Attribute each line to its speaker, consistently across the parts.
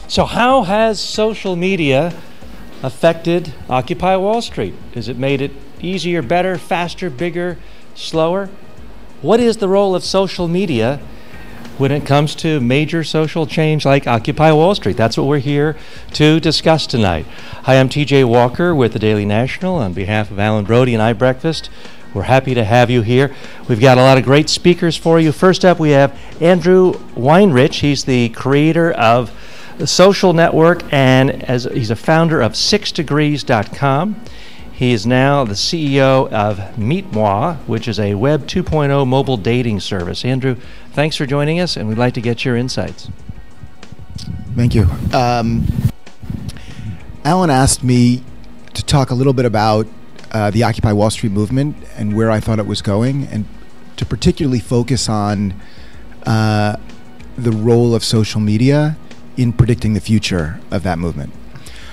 Speaker 1: So how has social media affected Occupy Wall Street? Has it made it easier, better, faster, bigger, slower? What is the role of social media when it comes to major social change like Occupy Wall Street? That's what we're here to discuss tonight. Hi, I'm TJ Walker with the Daily National. On behalf of Alan Brody and iBreakfast, we're happy to have you here. We've got a lot of great speakers for you. First up, we have Andrew Weinrich. He's the creator of the social network, and he's a founder of 6degrees.com. He is now the CEO of Meet Moi, which is a Web 2.0 mobile dating service. Andrew, thanks for joining us, and we'd like to get your insights.
Speaker 2: Thank you. Alan asked me to talk a little bit about the Occupy Wall Street movement and where I thought it was going, and to particularly focus on the role of social media in predicting the future of that movement.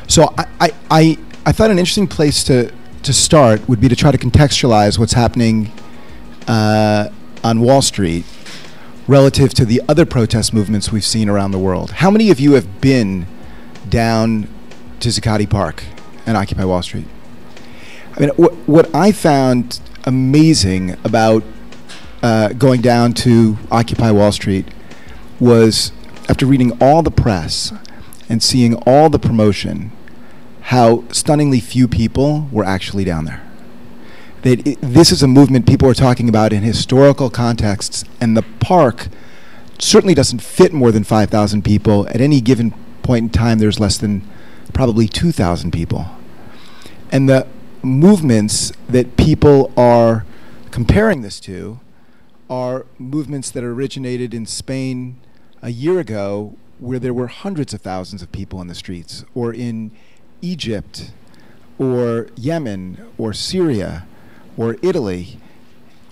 Speaker 2: So I thought an interesting place to start would be to try to contextualize what's happening on Wall Street relative to the other protest movements we've seen around the world. How many of you have been down to Zuccotti Park and Occupy Wall Street? I mean, what I found amazing about going down to Occupy Wall Street was, after reading all the press and seeing all the promotion, how stunningly few people were actually down there. This is a movement people are talking about in historical contexts, and the park certainly doesn't fit more than 5,000 people. At any given point in time, there's less than probably 2,000 people. And the movements that people are comparing this to are movements that originated in Spain a year ago, where there were hundreds of thousands of people in the streets, or in Egypt, or Yemen, or Syria, or Italy,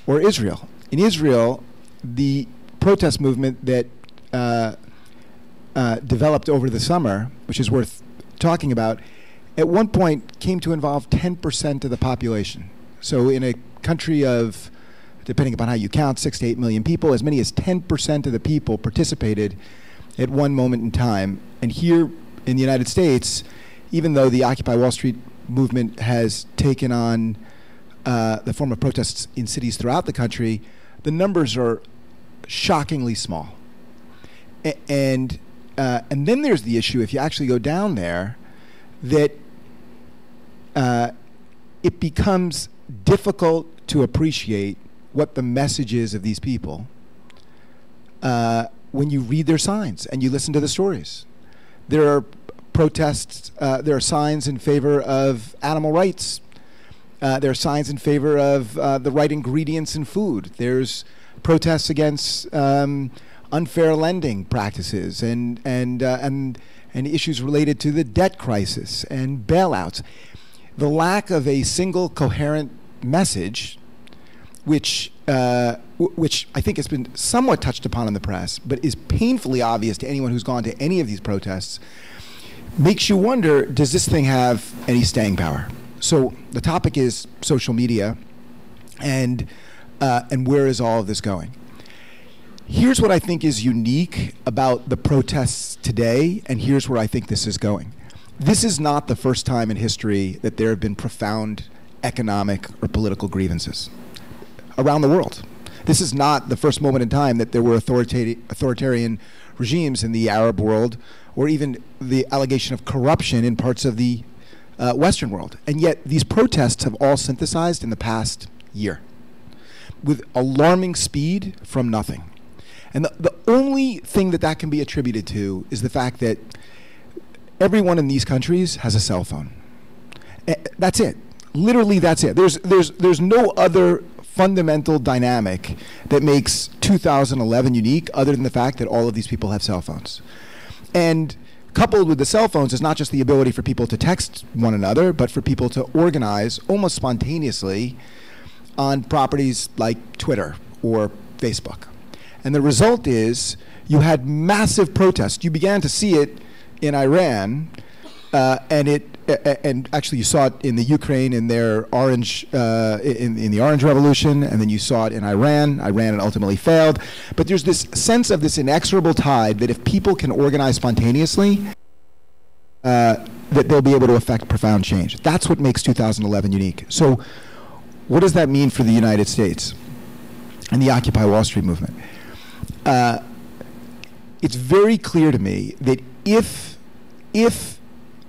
Speaker 2: or Israel. In Israel, the protest movement that developed over the summer, which is worth talking about, at one point came to involve 10% of the population. So in a country of, depending upon how you count, 6 to 8 million people, as many as 10% of the people participated at one moment in time. And here in the United States, even though the Occupy Wall Street movement has taken on the form of protests in cities throughout the country, the numbers are shockingly small. And then there's the issue, if you actually go down there, that it becomes difficult to appreciate what the message is of these people when you read their signs and you listen to the stories. There are protests, there are signs in favor of animal rights. There are signs in favor of the right ingredients in food. There's protests against unfair lending practices and issues related to the debt crisis and bailouts. The lack of a single coherent message, which I think has been somewhat touched upon in the press, but is painfully obvious to anyone who's gone to any of these protests, makes you wonder, does this thing have any staying power? So the topic is social media, and where is all of this going? Here's what I think is unique about the protests today, and here's where I think this is going. This is not the first time in history that there have been profound economic or political grievances around the world. This is not the first moment in time that there were authoritarian regimes in the Arab world, or even the allegation of corruption in parts of the Western world. And yet these protests have all synthesized in the past year with alarming speed from nothing. And the only thing that can be attributed to is the fact that everyone in these countries has a cell phone. That's it. Literally, that's it. There's no other fundamental dynamic that makes 2011 unique other than the fact that all of these people have cell phones. And coupled with the cell phones is not just the ability for people to text one another, but for people to organize almost spontaneously on properties like Twitter or Facebook. And the result is you had massive protests. You began to see it in Iran, and actually you saw it in the Ukraine in their orange, in the Orange Revolution, and then you saw it in Iran. Iran ultimately failed. But there's this sense of this inexorable tide that if people can organize spontaneously, that they'll be able to affect profound change. That's what makes 2011 unique. So what does that mean for the United States and the Occupy Wall Street movement? It's very clear to me that if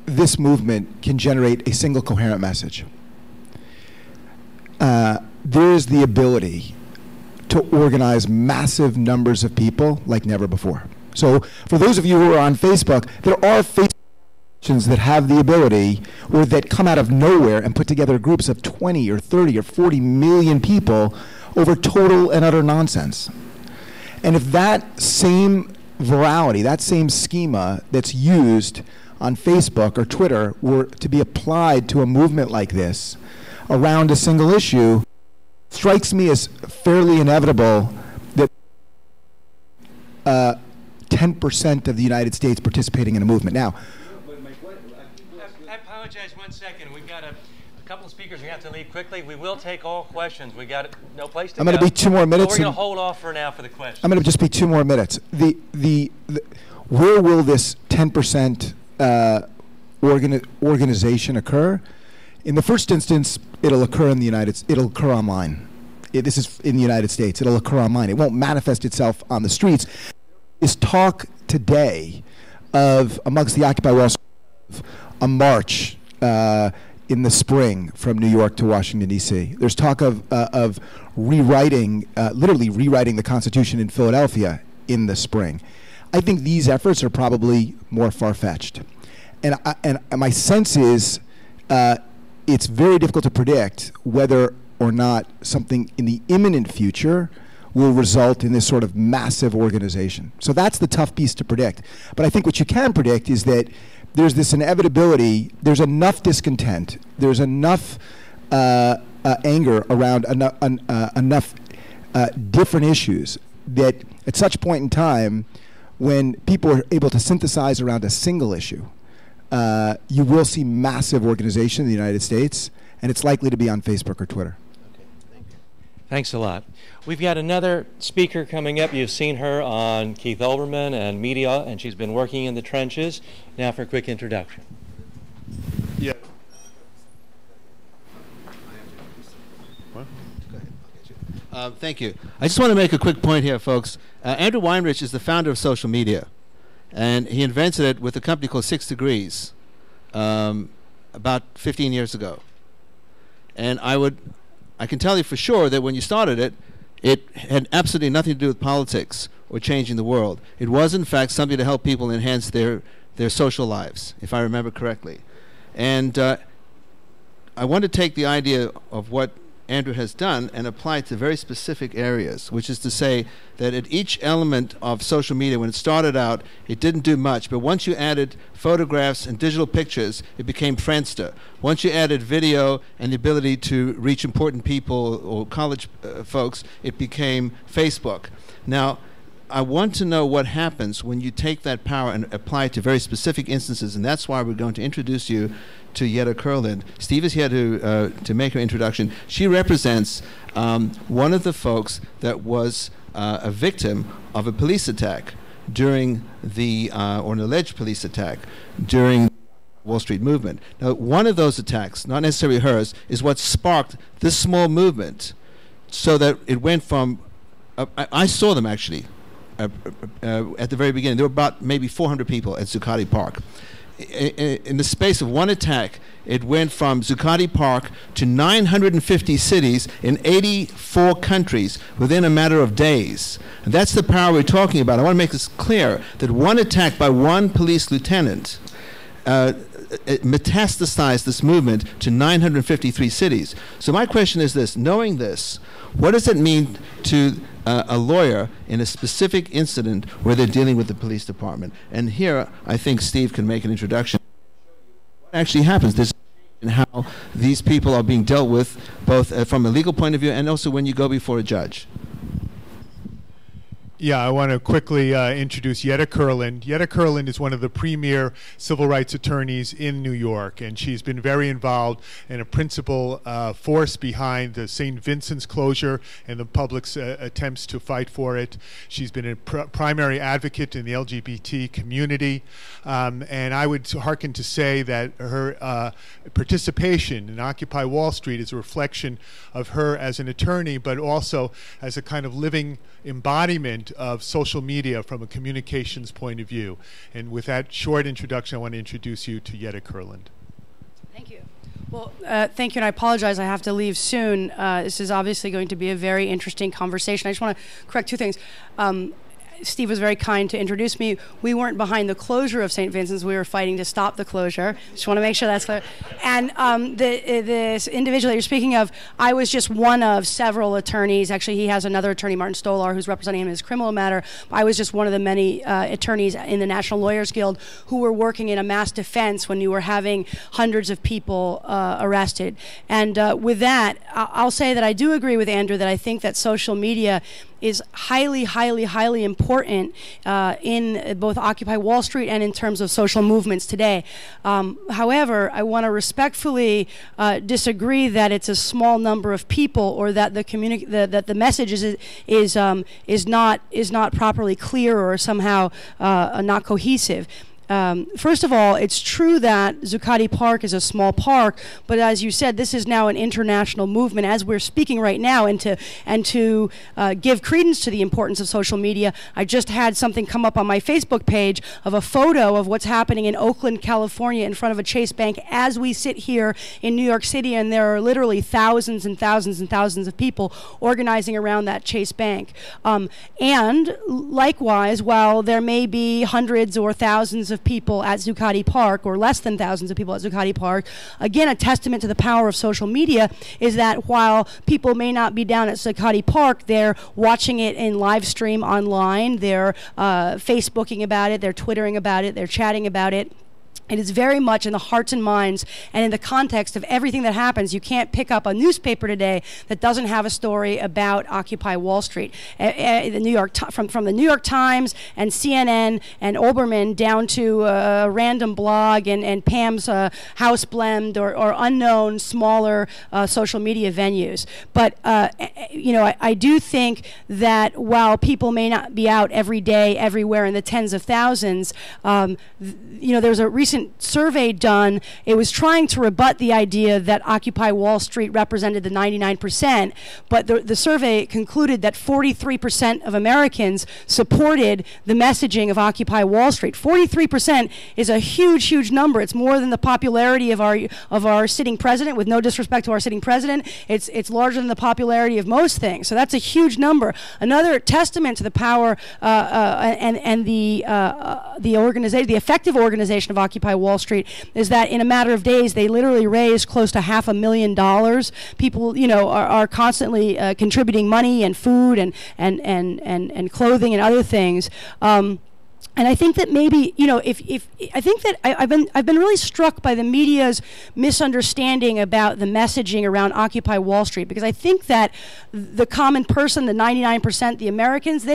Speaker 2: this movement can generate a single coherent message, there is the ability to organize massive numbers of people like never before. So for those of you who are on Facebook, there are Facebook that have the ability, or that come out of nowhere and put together groups of 20 or 30 or 40 million people over total and utter nonsense. And if that same virality, that same schema that's used on Facebook or Twitter were to be applied to a movement like this around a single issue, strikes me as fairly inevitable that 10% of the United States participating in a movement. Now,
Speaker 1: I apologize 1 second. We've got a couple of speakers. We have to leave quickly. We will take all questions. We got no place to go.
Speaker 2: I'm going to be 2 more minutes.
Speaker 1: So we're going to hold off for now for the questions.
Speaker 2: I'm going to just be 2 more minutes. Where will this 10% organization occur? In the first instance, it'll occur in the it'll occur online. This is in the United States. It'll occur online. It won't manifest itself on the streets. Is talk today of, amongst the Occupy Wall Street, a march in the spring from New York to Washington, D.C. There's talk of rewriting, literally rewriting the Constitution in Philadelphia in the spring. I think these efforts are probably more far-fetched. And my sense is it's very difficult to predict whether or not something in the imminent future will result in this sort of massive organization. So that's the tough piece to predict. But I think what you can predict is that there's this inevitability, there's enough discontent, there's enough anger around enough different issues that at such point in time, when people are able to synthesize around a single issue, you will see massive organization in the United States, and it's likely to be on Facebook or Twitter.
Speaker 1: Okay, thank you. Thanks a lot. We've got another speaker coming up. You've seen her on Keith Olbermann and media, and she's been working in the trenches. Now for a quick introduction.
Speaker 3: Yeah. Thank you. I just want to make a quick point here, folks. Andrew Weinrich is the founder of social media, and he invented it with a company called 6 Degrees about 15 years ago. And I can tell you for sure that when you started it, it had absolutely nothing to do with politics or changing the world. It was, in fact, something to help people enhance their social lives, if I remember correctly. And I want to take the idea of what Andrew has done and apply it to very specific areas, which is to say that at each element of social media, when it started out, it didn't do much, but once you added photographs and digital pictures, it became Friendster. Once you added video and the ability to reach important people or college folks, it became Facebook. Now, I want to know what happens when you take that power and apply it to very specific instances, and that's why we're going to introduce you to Yetta Kurland. Steve is here to make her introduction. She represents one of the folks that was a victim of a police attack during the, or an alleged police attack during the Wall Street movement. Now, one of those attacks, not necessarily hers, is what sparked this small movement so that it went from, I saw them actually, at the very beginning. There were about maybe 400 people at Zuccotti Park. In the space of one attack, it went from Zuccotti Park to 950 cities in 84 countries within a matter of days. And that's the power we're talking about. I want to make this clear, that one attack by one police lieutenant it metastasized this movement to 953 cities. So my question is this: knowing this, what does it mean to a lawyer in a specific incident where they're dealing with the police department? And here, I think Steve can make an introduction. What actually happens? This and how these people are being dealt with, both from a legal point of view and also when you go before a judge.
Speaker 4: Yeah, I want to quickly introduce Yetta Kurland. Yetta Kurland is one of the premier civil rights attorneys in New York, and she's been very involved and a principal force behind the St. Vincent's closure and the public's attempts to fight for it. She's been a primary advocate in the LGBT community, and I would hearken to say that her participation in Occupy Wall Street is a reflection of her as an attorney, but also as a kind of living embodiment of social media from a communications point of view. And with that short introduction, I want to introduce you to Yetta Kurland.
Speaker 5: Thank you. Well, thank you, and I apologize. I have to leave soon. This is obviously going to be a very interesting conversation. I just want to correct two things. Steve was very kind to introduce me. We weren't behind the closure of St. Vincent's. We were fighting to stop the closure. Just want to make sure that's clear. And this individual that you're speaking of, I was just one of several attorneys. Actually, he has another attorney, Martin Stolar, who's representing him in his criminal matter. I was just one of the many attorneys in the National Lawyers Guild who were working in a mass defense when you were having hundreds of people arrested. And with that, I'll say that I do agree with Andrew that I think that social media is highly, highly, highly important in both Occupy Wall Street and in terms of social movements today. However, I want to respectfully disagree that it's a small number of people or that the message is not properly clear or somehow not cohesive. First of all, it's true that Zuccotti Park is a small park, but as you said, this is now an international movement as we're speaking right now, and to give credence to the importance of social media, I just had something come up on my Facebook page of a photo of what's happening in Oakland, California in front of a Chase Bank as we sit here in New York City, and there are literally thousands and thousands and thousands of people organizing around that Chase Bank. And likewise, while there may be hundreds or thousands of people at Zuccotti Park, or less than thousands of people at Zuccotti Park, again, a testament to the power of social media is that while people may not be down at Zuccotti Park, they're watching it in live stream online, they're Facebooking about it, they're Twittering about it, they're chatting about it. It is very much in the hearts and minds and in the context of everything that happens. You can't pick up a newspaper today that doesn't have a story about Occupy Wall Street. From the New York Times and CNN and Olbermann down to a random blog and Pam's House Blend or unknown smaller social media venues. But I do think that while people may not be out every day, everywhere in the tens of thousands, there's a recent survey done. It was trying to rebut the idea that Occupy Wall Street represented the 99%, but the survey concluded that 43% of Americans supported the messaging of Occupy Wall Street. 43% is a huge, huge number. It's more than the popularity of our sitting president, with no disrespect to our sitting president. It's larger than the popularity of most things. So that's a huge number. Another testament to the power and the effective organization of Occupy Wall Street is that in a matter of days they literally raised close to $500,000. People, are constantly contributing money and food and clothing and other things. And I think that maybe, I've been really struck by the media's misunderstanding about the messaging around Occupy Wall Street, because I think that the common person, the 99%, the Americans,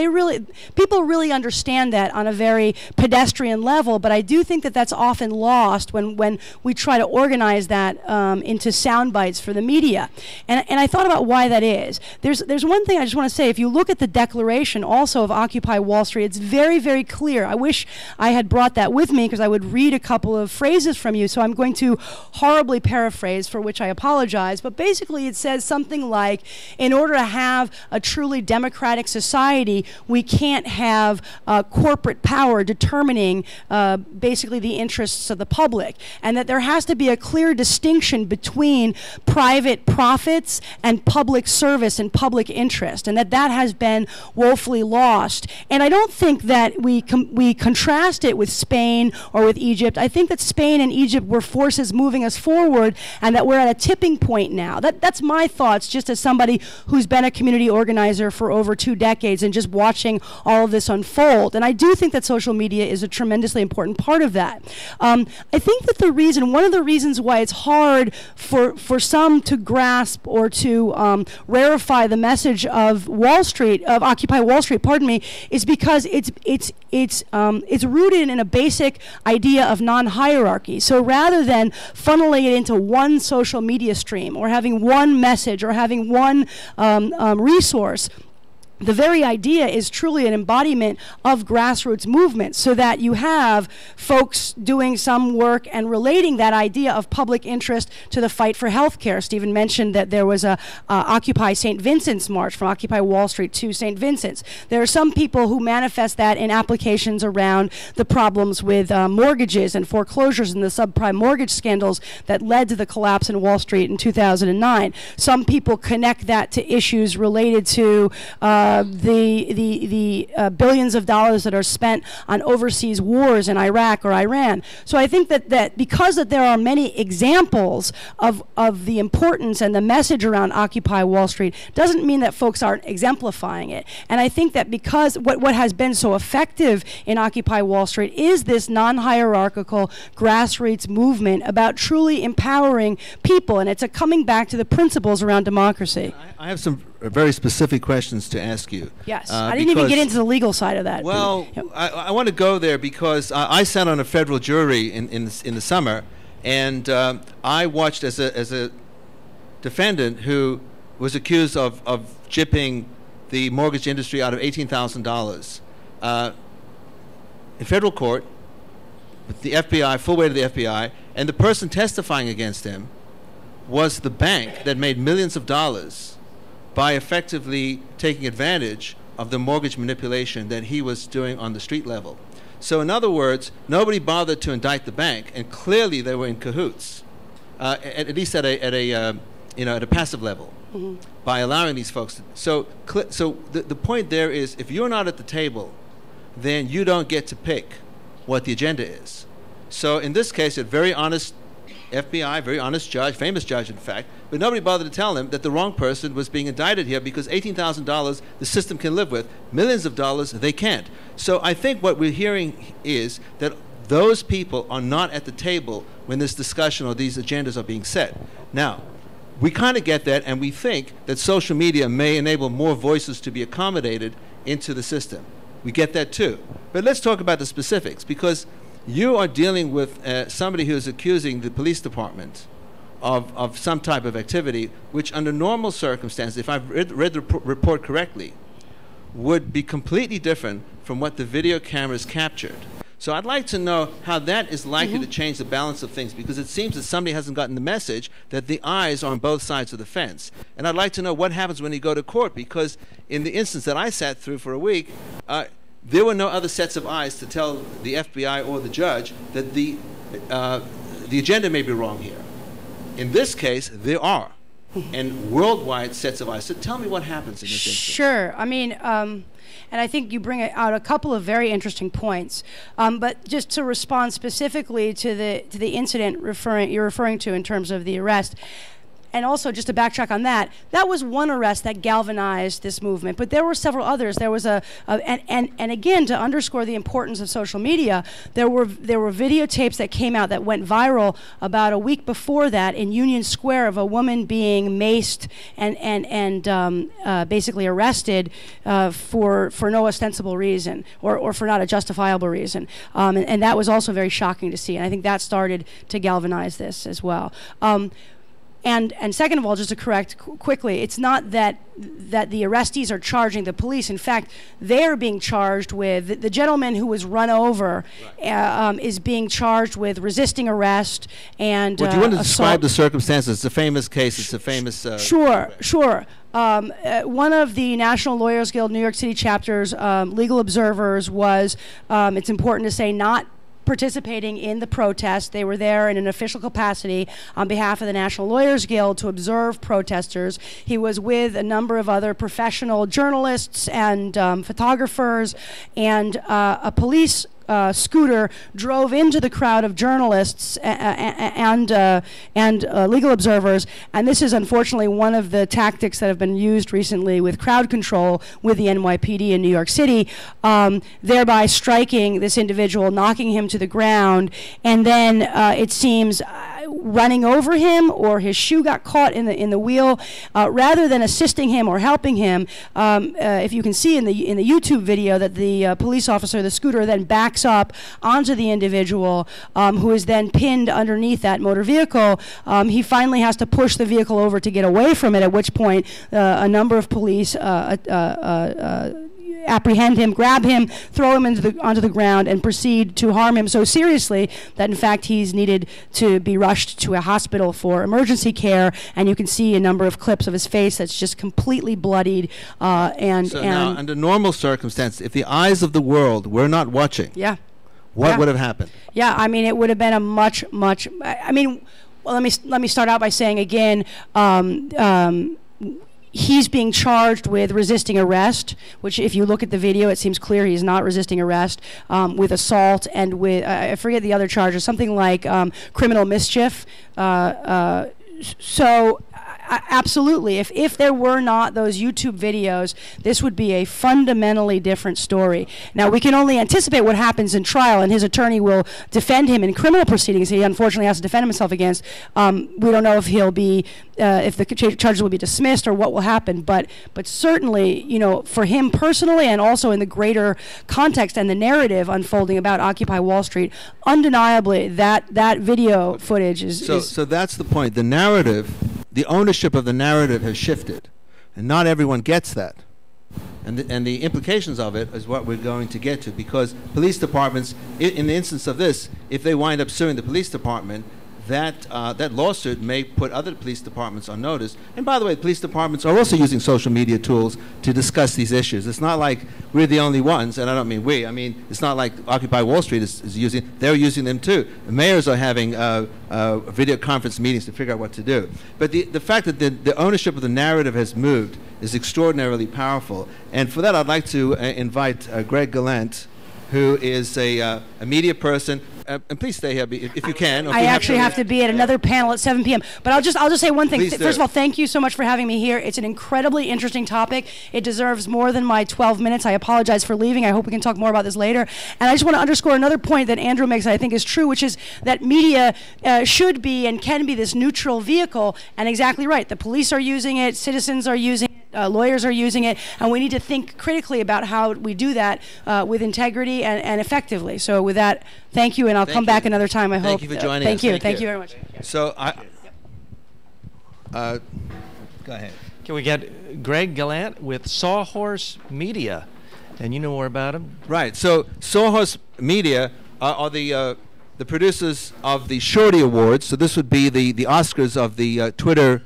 Speaker 5: people really understand that on a very pedestrian level, but I do think that that's often lost when we try to organize that into sound bites for the media. And I thought about why that is. There's one thing I just want to say. If you look at the declaration also of Occupy Wall Street, it's very, very clear. I wish I had brought that with me because I would read a couple of phrases from you, so I'm going to horribly paraphrase, for which I apologize, but basically it says something like, in order to have a truly democratic society, we can't have corporate power determining basically the interests of the public, and that there has to be a clear distinction between private profits and public service and public interest, and that has been woefully lost. And I don't think that we we contrast it with Spain or with Egypt, I think that Spain and Egypt were forces moving us forward, and that we're at a tipping point now. That's my thoughts, just as somebody who's been a community organizer for over 2 decades and just watching all of this unfold. And I do think that social media is a tremendously important part of that. I think that one of the reasons why it's hard for some to grasp or to rarefy the message of Wall Street, of Occupy Wall Street, pardon me, is because it's rooted in a basic idea of non-hierarchy. So rather than funneling it into one social media stream or having one message or having one resource, the very idea is truly an embodiment of grassroots movement, so that you have folks doing some work and relating that idea of public interest to the fight for health care. Stephen mentioned that there was a Occupy St. Vincent's march from Occupy Wall Street to St. Vincent's. There are some people who manifest that in applications around the problems with mortgages and foreclosures and the subprime mortgage scandals that led to the collapse in Wall Street in 2009. Some people connect that to issues related to the billions of dollars that are spent on overseas wars in Iraq or Iran. So I think that because that there are many examples of the importance and the message around Occupy Wall Street doesn't mean that folks aren't exemplifying it. And I think that because what has been so effective in Occupy Wall Street is this non-hierarchical grassroots movement about truly empowering people, and it's a coming back to the principles around democracy.
Speaker 3: I have some very specific questions to ask you.
Speaker 5: Yes, I didn't even get into the legal side of that.
Speaker 3: Well,
Speaker 5: Yep.
Speaker 3: I want to go there because I sat on a federal jury in the summer, and I watched as a defendant who was accused of gypping the mortgage industry out of $18,000 in federal court with the FBI, full weight of the FBI, and the person testifying against him was the bank that made millions of dollars by effectively taking advantage of the mortgage manipulation that he was doing on the street level. So in other words, nobody bothered to indict the bank, and clearly they were in cahoots, at least at a passive level, by allowing these folks to. So the point there is, if you're not at the table, then you don't get to pick what the agenda is. So in this case, a very honest FBI, very honest judge, famous judge in fact, but nobody bothered to tell him that the wrong person was being indicted here, because $18,000 the system can live with, millions of dollars they can't. So I think what we're hearing is that those people are not at the table when this discussion or these agendas are being set. Now, we kind of get that, and we think that social media may enable more voices to be accommodated into the system. We get that too. But let's talk about the specifics, because you are dealing with somebody who is accusing the police department of some type of activity, which under normal circumstances, if I've read the report correctly, would be completely different from what the video cameras captured. So I'd like to know how that is likely to change the balance of things, because it seems that somebody hasn't gotten the message that the eyes are on both sides of the fence. And I'd like to know what happens when you go to court, because in the instance that I sat through for a week, there were no other sets of eyes to tell the FBI or the judge that the agenda may be wrong here. In this case, there are, and worldwide sets of eyes. So tell me what happens in this instance.
Speaker 5: Sure. I mean, and I think you bring out a couple of very interesting points. But just to respond specifically to the incident you're referring to in terms of the arrest, and also just to backtrack on that was one arrest that galvanized this movement, but there were several others. There was and again, to underscore the importance of social media, there were videotapes that came out that went viral about a week before that in Union Square of a woman being maced and basically arrested for no ostensible reason or for not a justifiable reason, and that was also very shocking to see, and I think that started to galvanize this as well. And second of all, just to correct quickly, it's not that the arrestees are charging the police. In fact, they're being charged with, the gentleman who was run over is being charged with resisting arrest and
Speaker 3: do you want to
Speaker 5: assault.
Speaker 3: describe the circumstances? It's a famous case. It's a famous...
Speaker 5: Sure. One of the National Lawyers Guild New York City chapter's legal observers was, it's important to say, not participating in the protest. They were there in an official capacity on behalf of the National Lawyers Guild to observe protesters. He was with a number of other professional journalists and photographers, and a police scooter drove into the crowd of journalists and legal observers, and this is unfortunately one of the tactics that have been used recently with crowd control with the NYPD in New York City, thereby striking this individual, knocking him to the ground, and then it seems running over him, or his shoe got caught in the wheel. Rather than assisting him or helping him, if you can see in the YouTube video that the police officer, the scooter, then backs up onto the individual, who is then pinned underneath that motor vehicle. He finally has to push the vehicle over to get away from it, at which point a number of police apprehend him, grab him, throw him onto the ground, and proceed to harm him so seriously that in fact he's needed to be rushed to a hospital for emergency care. And you can see a number of clips of his face that's just completely bloodied.
Speaker 3: Now, under normal circumstances, if the eyes of the world were not watching, what would have happened?
Speaker 5: Yeah, I mean, it would have been a much. I mean, well, let me start out by saying again. He's being charged with resisting arrest, which if you look at the video, it seems clear he's not resisting arrest, with assault and with, I forget the other charges, something like criminal mischief. Absolutely, if there were not those YouTube videos, this would be a fundamentally different story. Now, we can only anticipate what happens in trial, and his attorney will defend him in criminal proceedings. He unfortunately has to defend himself against. We don't know if he'll be, if the charges will be dismissed or what will happen, but certainly, you know, for him personally, and also in the greater context and the narrative unfolding about Occupy Wall Street, undeniably that video footage is.
Speaker 3: So that's the point. The narrative. The ownership of the narrative has shifted, and not everyone gets that. And the implications of it is what we're going to get to, because police departments, in the instance of this, if they wind up suing the police department, that lawsuit may put other police departments on notice. And by the way, police departments are also using social media tools to discuss these issues. It's not like we're the only ones, and I don't mean we. I mean, it's not like Occupy Wall Street is using, they're using them too. The mayors are having video conference meetings to figure out what to do. But the fact that the ownership of the narrative has moved is extraordinarily powerful. And for that, I'd like to invite Greg Gallant, who is a media person. And please stay here if you can.
Speaker 5: I actually have to be at another panel at 7 p.m. But I'll just say one thing. First of all, thank you so much for having me here. It's an incredibly interesting topic. It deserves more than my 12 minutes. I apologize for leaving. I hope we can talk more about this later. And I just want to underscore another point that Andrew makes that I think is true, which is that media should be and can be this neutral vehicle. And exactly right. The police are using it. Citizens are using it. Lawyers are using it, and we need to think critically about how we do that with integrity and effectively. So with that, thank you, and I'll come back another time, I hope.
Speaker 3: Thank you for joining
Speaker 5: us. Thank you very much.
Speaker 3: So, go ahead.
Speaker 1: Can we get Greg Gallant with Sawhorse Media? And you know more about him.
Speaker 3: Right. So Sawhorse Media are the producers of the Shorty Awards. So this would be the Oscars of the Twitter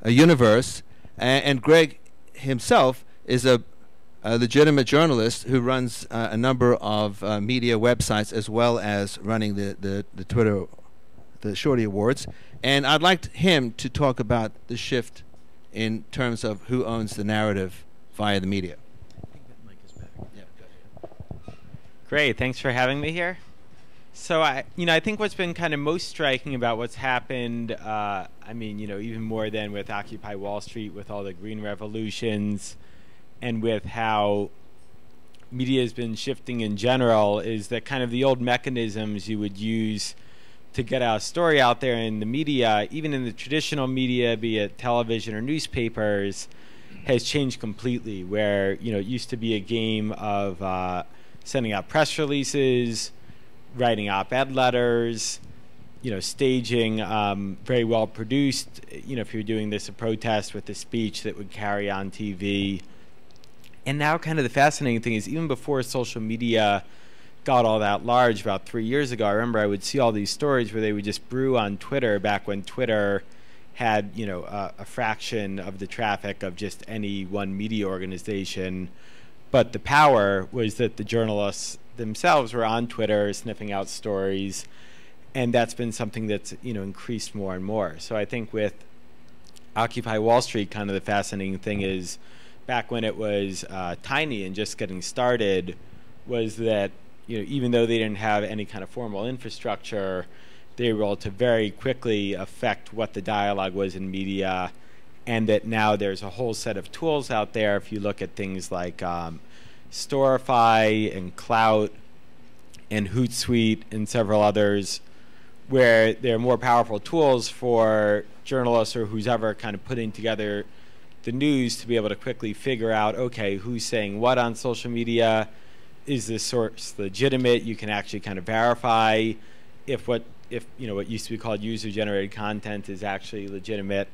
Speaker 3: universe. And Greg himself is a legitimate journalist who runs a number of media websites, as well as running the Twitter, the Shorty Awards. And I'd like him to talk about the shift in terms of who owns the narrative via the media.
Speaker 1: I think that mic is back.
Speaker 3: Yeah, go ahead.
Speaker 6: Great, thanks for having me here. So I think what's been kind of most striking about what's happened, I mean, even more than with Occupy Wall Street, with all the green revolutions, and with how media has been shifting in general, is that kind of the old mechanisms you would use to get a story out there in the media, even in the traditional media, be it television or newspapers, has changed completely. Where it used to be a game of sending out press releases, writing op-ed letters, staging very well produced, if you're doing this a protest with a speech that would carry on TV. And now kind of the fascinating thing is, even before social media got all that large, about 3 years ago, I remember I would see all these stories where they would just brew on Twitter, back when Twitter had a fraction of the traffic of just any one media organization. But the power was that the journalists themselves were on Twitter sniffing out stories, and that's been something that's increased more and more. So I think with Occupy Wall Street, kind of the fascinating thing is, back when it was tiny and just getting started, was that even though they didn't have any kind of formal infrastructure, they were able to very quickly affect what the dialogue was in media, and that now there's a whole set of tools out there. If you look at things like Storify and Clout and Hootsuite and several others, where they're more powerful tools for journalists or who's ever kind of putting together the news to be able to quickly figure out, okay, who's saying what on social media? Is this source legitimate? You can actually kind of verify if what used to be called user-generated content is actually legitimate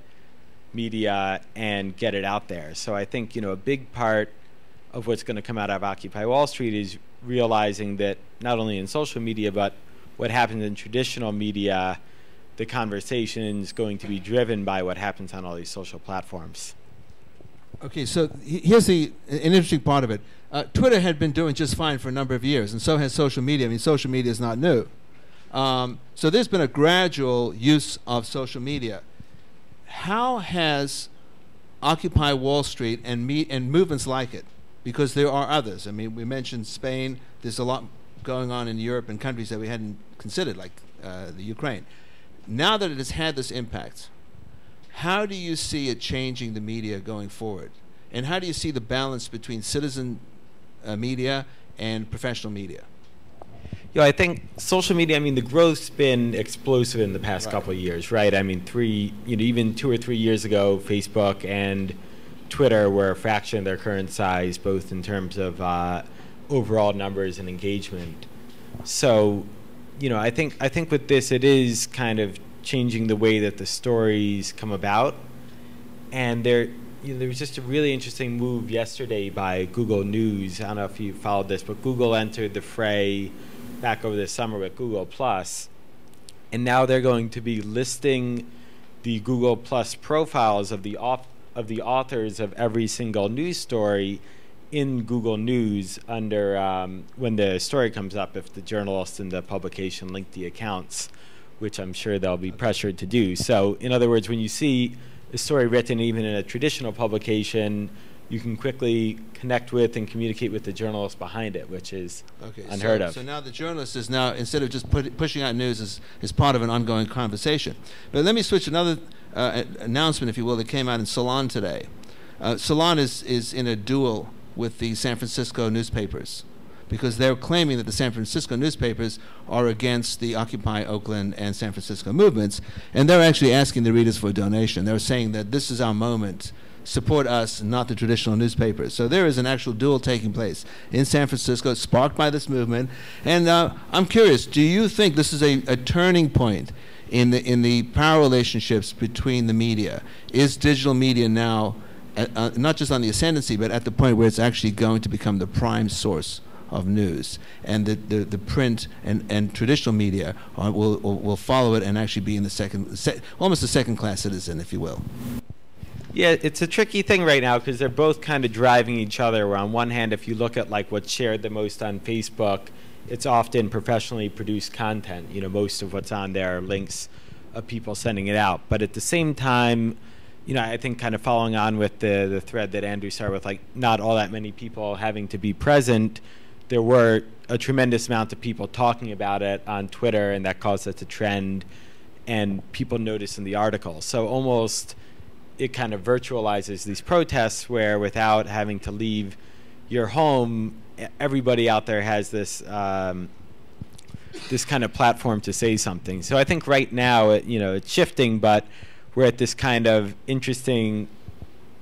Speaker 6: media, and get it out there. So I think a big part of what's going to come out of Occupy Wall Street is realizing that not only in social media, but what happens in traditional media, the conversation is going to be driven by what happens on all these social platforms.
Speaker 3: Okay, so here's an interesting part of it. Twitter had been doing just fine for a number of years, and so has social media. I mean, social media is not new. So there's been a gradual use of social media. How has Occupy Wall Street and movements like it, because there are others. I mean, we mentioned Spain. There's a lot going on in Europe and countries that we hadn't considered, like the Ukraine. Now that it has had this impact, how do you see it changing the media going forward? And how do you see the balance between citizen media and professional media?
Speaker 6: I think social media, the growth's been explosive in the past couple of years, right? Even 2 or 3 years ago, Facebook and Twitter were a fraction of their current size, both in terms of overall numbers and engagement. So, I think with this, it is kind of changing the way that the stories come about. And there was just a really interesting move yesterday by Google News. I don't know if you followed this, but Google entered the fray back over the summer with Google Plus, and now they're going to be listing the Google Plus profiles of the authors of every single news story in Google News under when the story comes up, if the journalist and the publication link the accounts, which I'm sure they'll be pressured to do. So in other words, when you see a story written even in a traditional publication, you can quickly connect with and communicate with the journalist behind it, which is unheard of.
Speaker 3: So now the journalist is now, instead of just pushing out news, is part of an ongoing conversation. But let me switch another announcement, if you will, that came out in Salon today. Salon is in a duel with the San Francisco newspapers, because they're claiming that the San Francisco newspapers are against the Occupy Oakland and San Francisco movements, and they're actually asking the readers for a donation. They're saying that this is our moment. Support us, not the traditional newspapers. So there is an actual duel taking place in San Francisco, sparked by this movement. And I'm curious, do you think this is a turning point in the power relationships between the media? Is digital media now not just on the ascendancy, but at the point where it's actually going to become the prime source of news, and the print and traditional media will follow it and actually be in the almost a second-class citizen, if you will?
Speaker 6: Yeah, it's a tricky thing right now because they're both kind of driving each other. Where on one hand, if you look at like what's shared the most on Facebook, it's often professionally produced content. Most of what's on there are links of people sending it out. But at the same time, I think kind of following on with the thread that Andrew started with, like not all that many people having to be present, there were a tremendous amount of people talking about it on Twitter, and that caused it to trend, and people noticed in the article. So almost it kind of virtualizes these protests where without having to leave your home, everybody out there has this this kind of platform to say something. So I think right now, it's shifting, but we're at this kind of interesting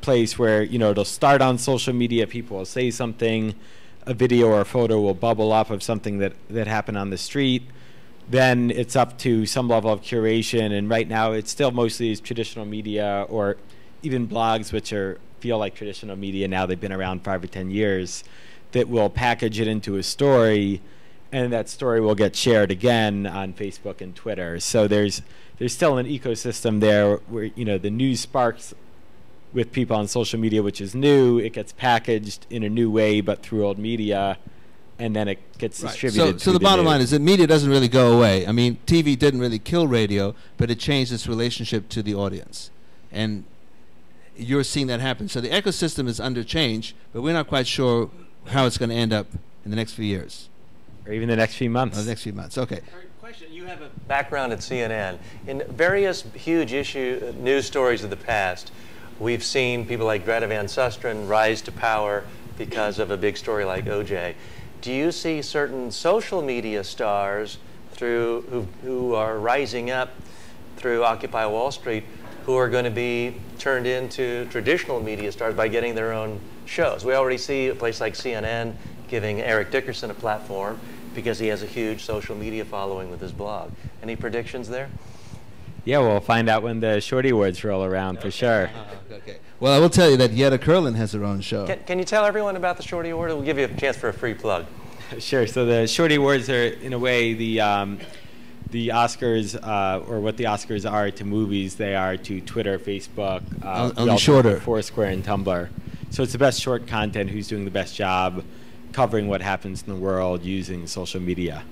Speaker 6: place where, it'll start on social media, people will say something, a video or a photo will bubble up of something that happened on the street. Then it's up to some level of curation, and right now it's still mostly traditional media or even blogs, which feel like traditional media now. They've been around 5 or 10 years, that will package it into a story, and that story will get shared again on Facebook and Twitter. So there's still an ecosystem there where the news sparks with people on social media, which is new. It gets packaged in a new way, but through old media, and then it gets
Speaker 3: Right.
Speaker 6: distributed.
Speaker 3: So the bottom line is that media doesn't really go away. I mean, TV didn't really kill radio, but it changed its relationship to the audience. And you're seeing that happen. So the ecosystem is under change, but we're not quite sure how it's going to end up in the next few years.
Speaker 6: or even the next few months.
Speaker 3: The next few months. Okay.
Speaker 7: Question: you have a background at CNN. In various huge news stories of the past, we've seen people like Greta Van Susteren rise to power because of a big story like OJ. Do you see certain social media stars who are rising up through Occupy Wall Street who are going to be turned into traditional media stars by getting their own shows? We already see a place like CNN giving Eric Dickerson a platform because he has a huge social media following with his blog. Any predictions there?
Speaker 6: Yeah, we'll find out when the Shorty Awards roll around for sure.
Speaker 3: Okay. Well, I will tell you that Yetta Kurland has her own show.
Speaker 7: Can you tell everyone about the Shorty Award? We'll give you a chance for a free plug.
Speaker 6: Sure. So the Shorty Awards are, in a way, the Oscars, or what the Oscars are to movies, they are to Twitter, Facebook,
Speaker 3: only shorter.
Speaker 6: Foursquare, and Tumblr. So it's the best short content, who's doing the best job covering what happens in the world using social media.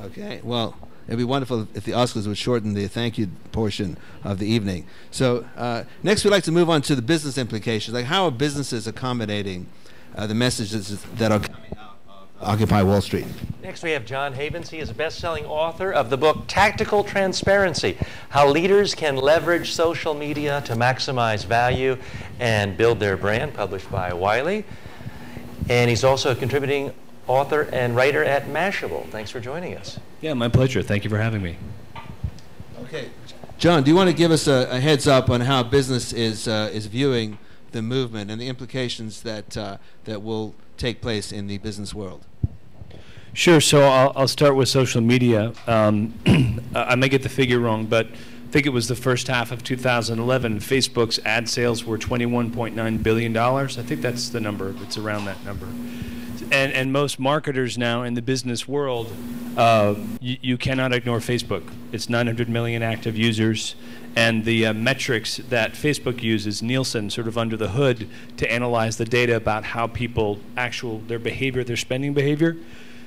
Speaker 3: Okay. Well, it'd be wonderful if the Oscars would shorten the thank you portion of the evening. So next we'd like to move on to the business implications. Like, how are businesses accommodating the messages that are coming out of Occupy Wall Street?
Speaker 7: Next we have John Havens. He is a best-selling author of the book Tactical Transparency: How Leaders Can Leverage Social Media to Maximize Value and Build Their Brand, published by Wiley. And he's also a contributing author and writer at Mashable. Thanks for joining us.
Speaker 8: Yeah, my pleasure. Thank you for having me.
Speaker 3: Okay. John, do you want to give us a heads up on how business is viewing the movement and the implications that will take place in the business world?
Speaker 8: Sure. So I'll start with social media. I may get the figure wrong, but I think it was the first half of 2011. Facebook's ad sales were $21.9 billion. I think that's the number. It's around that number. And most marketers now in the business world, you cannot ignore Facebook. It's 900 million active users, and the metrics that Facebook uses, Nielsen, sort of under the hood, to analyze the data about how people their behavior, their spending behavior,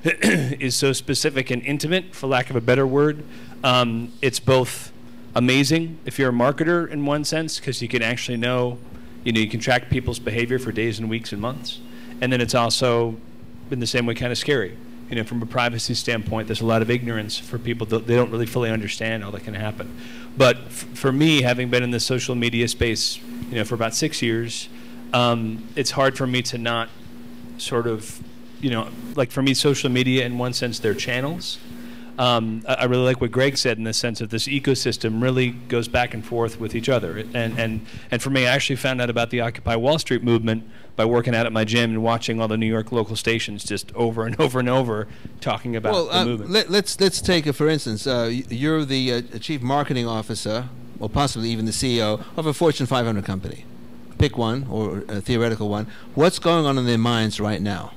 Speaker 8: is so specific and intimate, for lack of a better word. It's both amazing if you're a marketer in one sense, because you can actually know, you can track people's behavior for days and weeks and months. And then it's also, in the same way, kind of scary. From a privacy standpoint, there's a lot of ignorance for people. They don't really fully understand all that can happen. But for me, having been in the social media space, for about 6 years, it's hard for me to not sort of, like for me, social media, in one sense, they're channels. I really like what Greg said in the sense of this ecosystem really goes back and forth with each other. And for me, I actually found out about the Occupy Wall Street movement by working out at my gym and watching all the New York local stations just over and over and over talking about the movement.
Speaker 3: Let's take for instance, you're the chief marketing officer, or possibly even the CEO of a Fortune 500 company. Pick one, or a theoretical one. What's going on in their minds right now?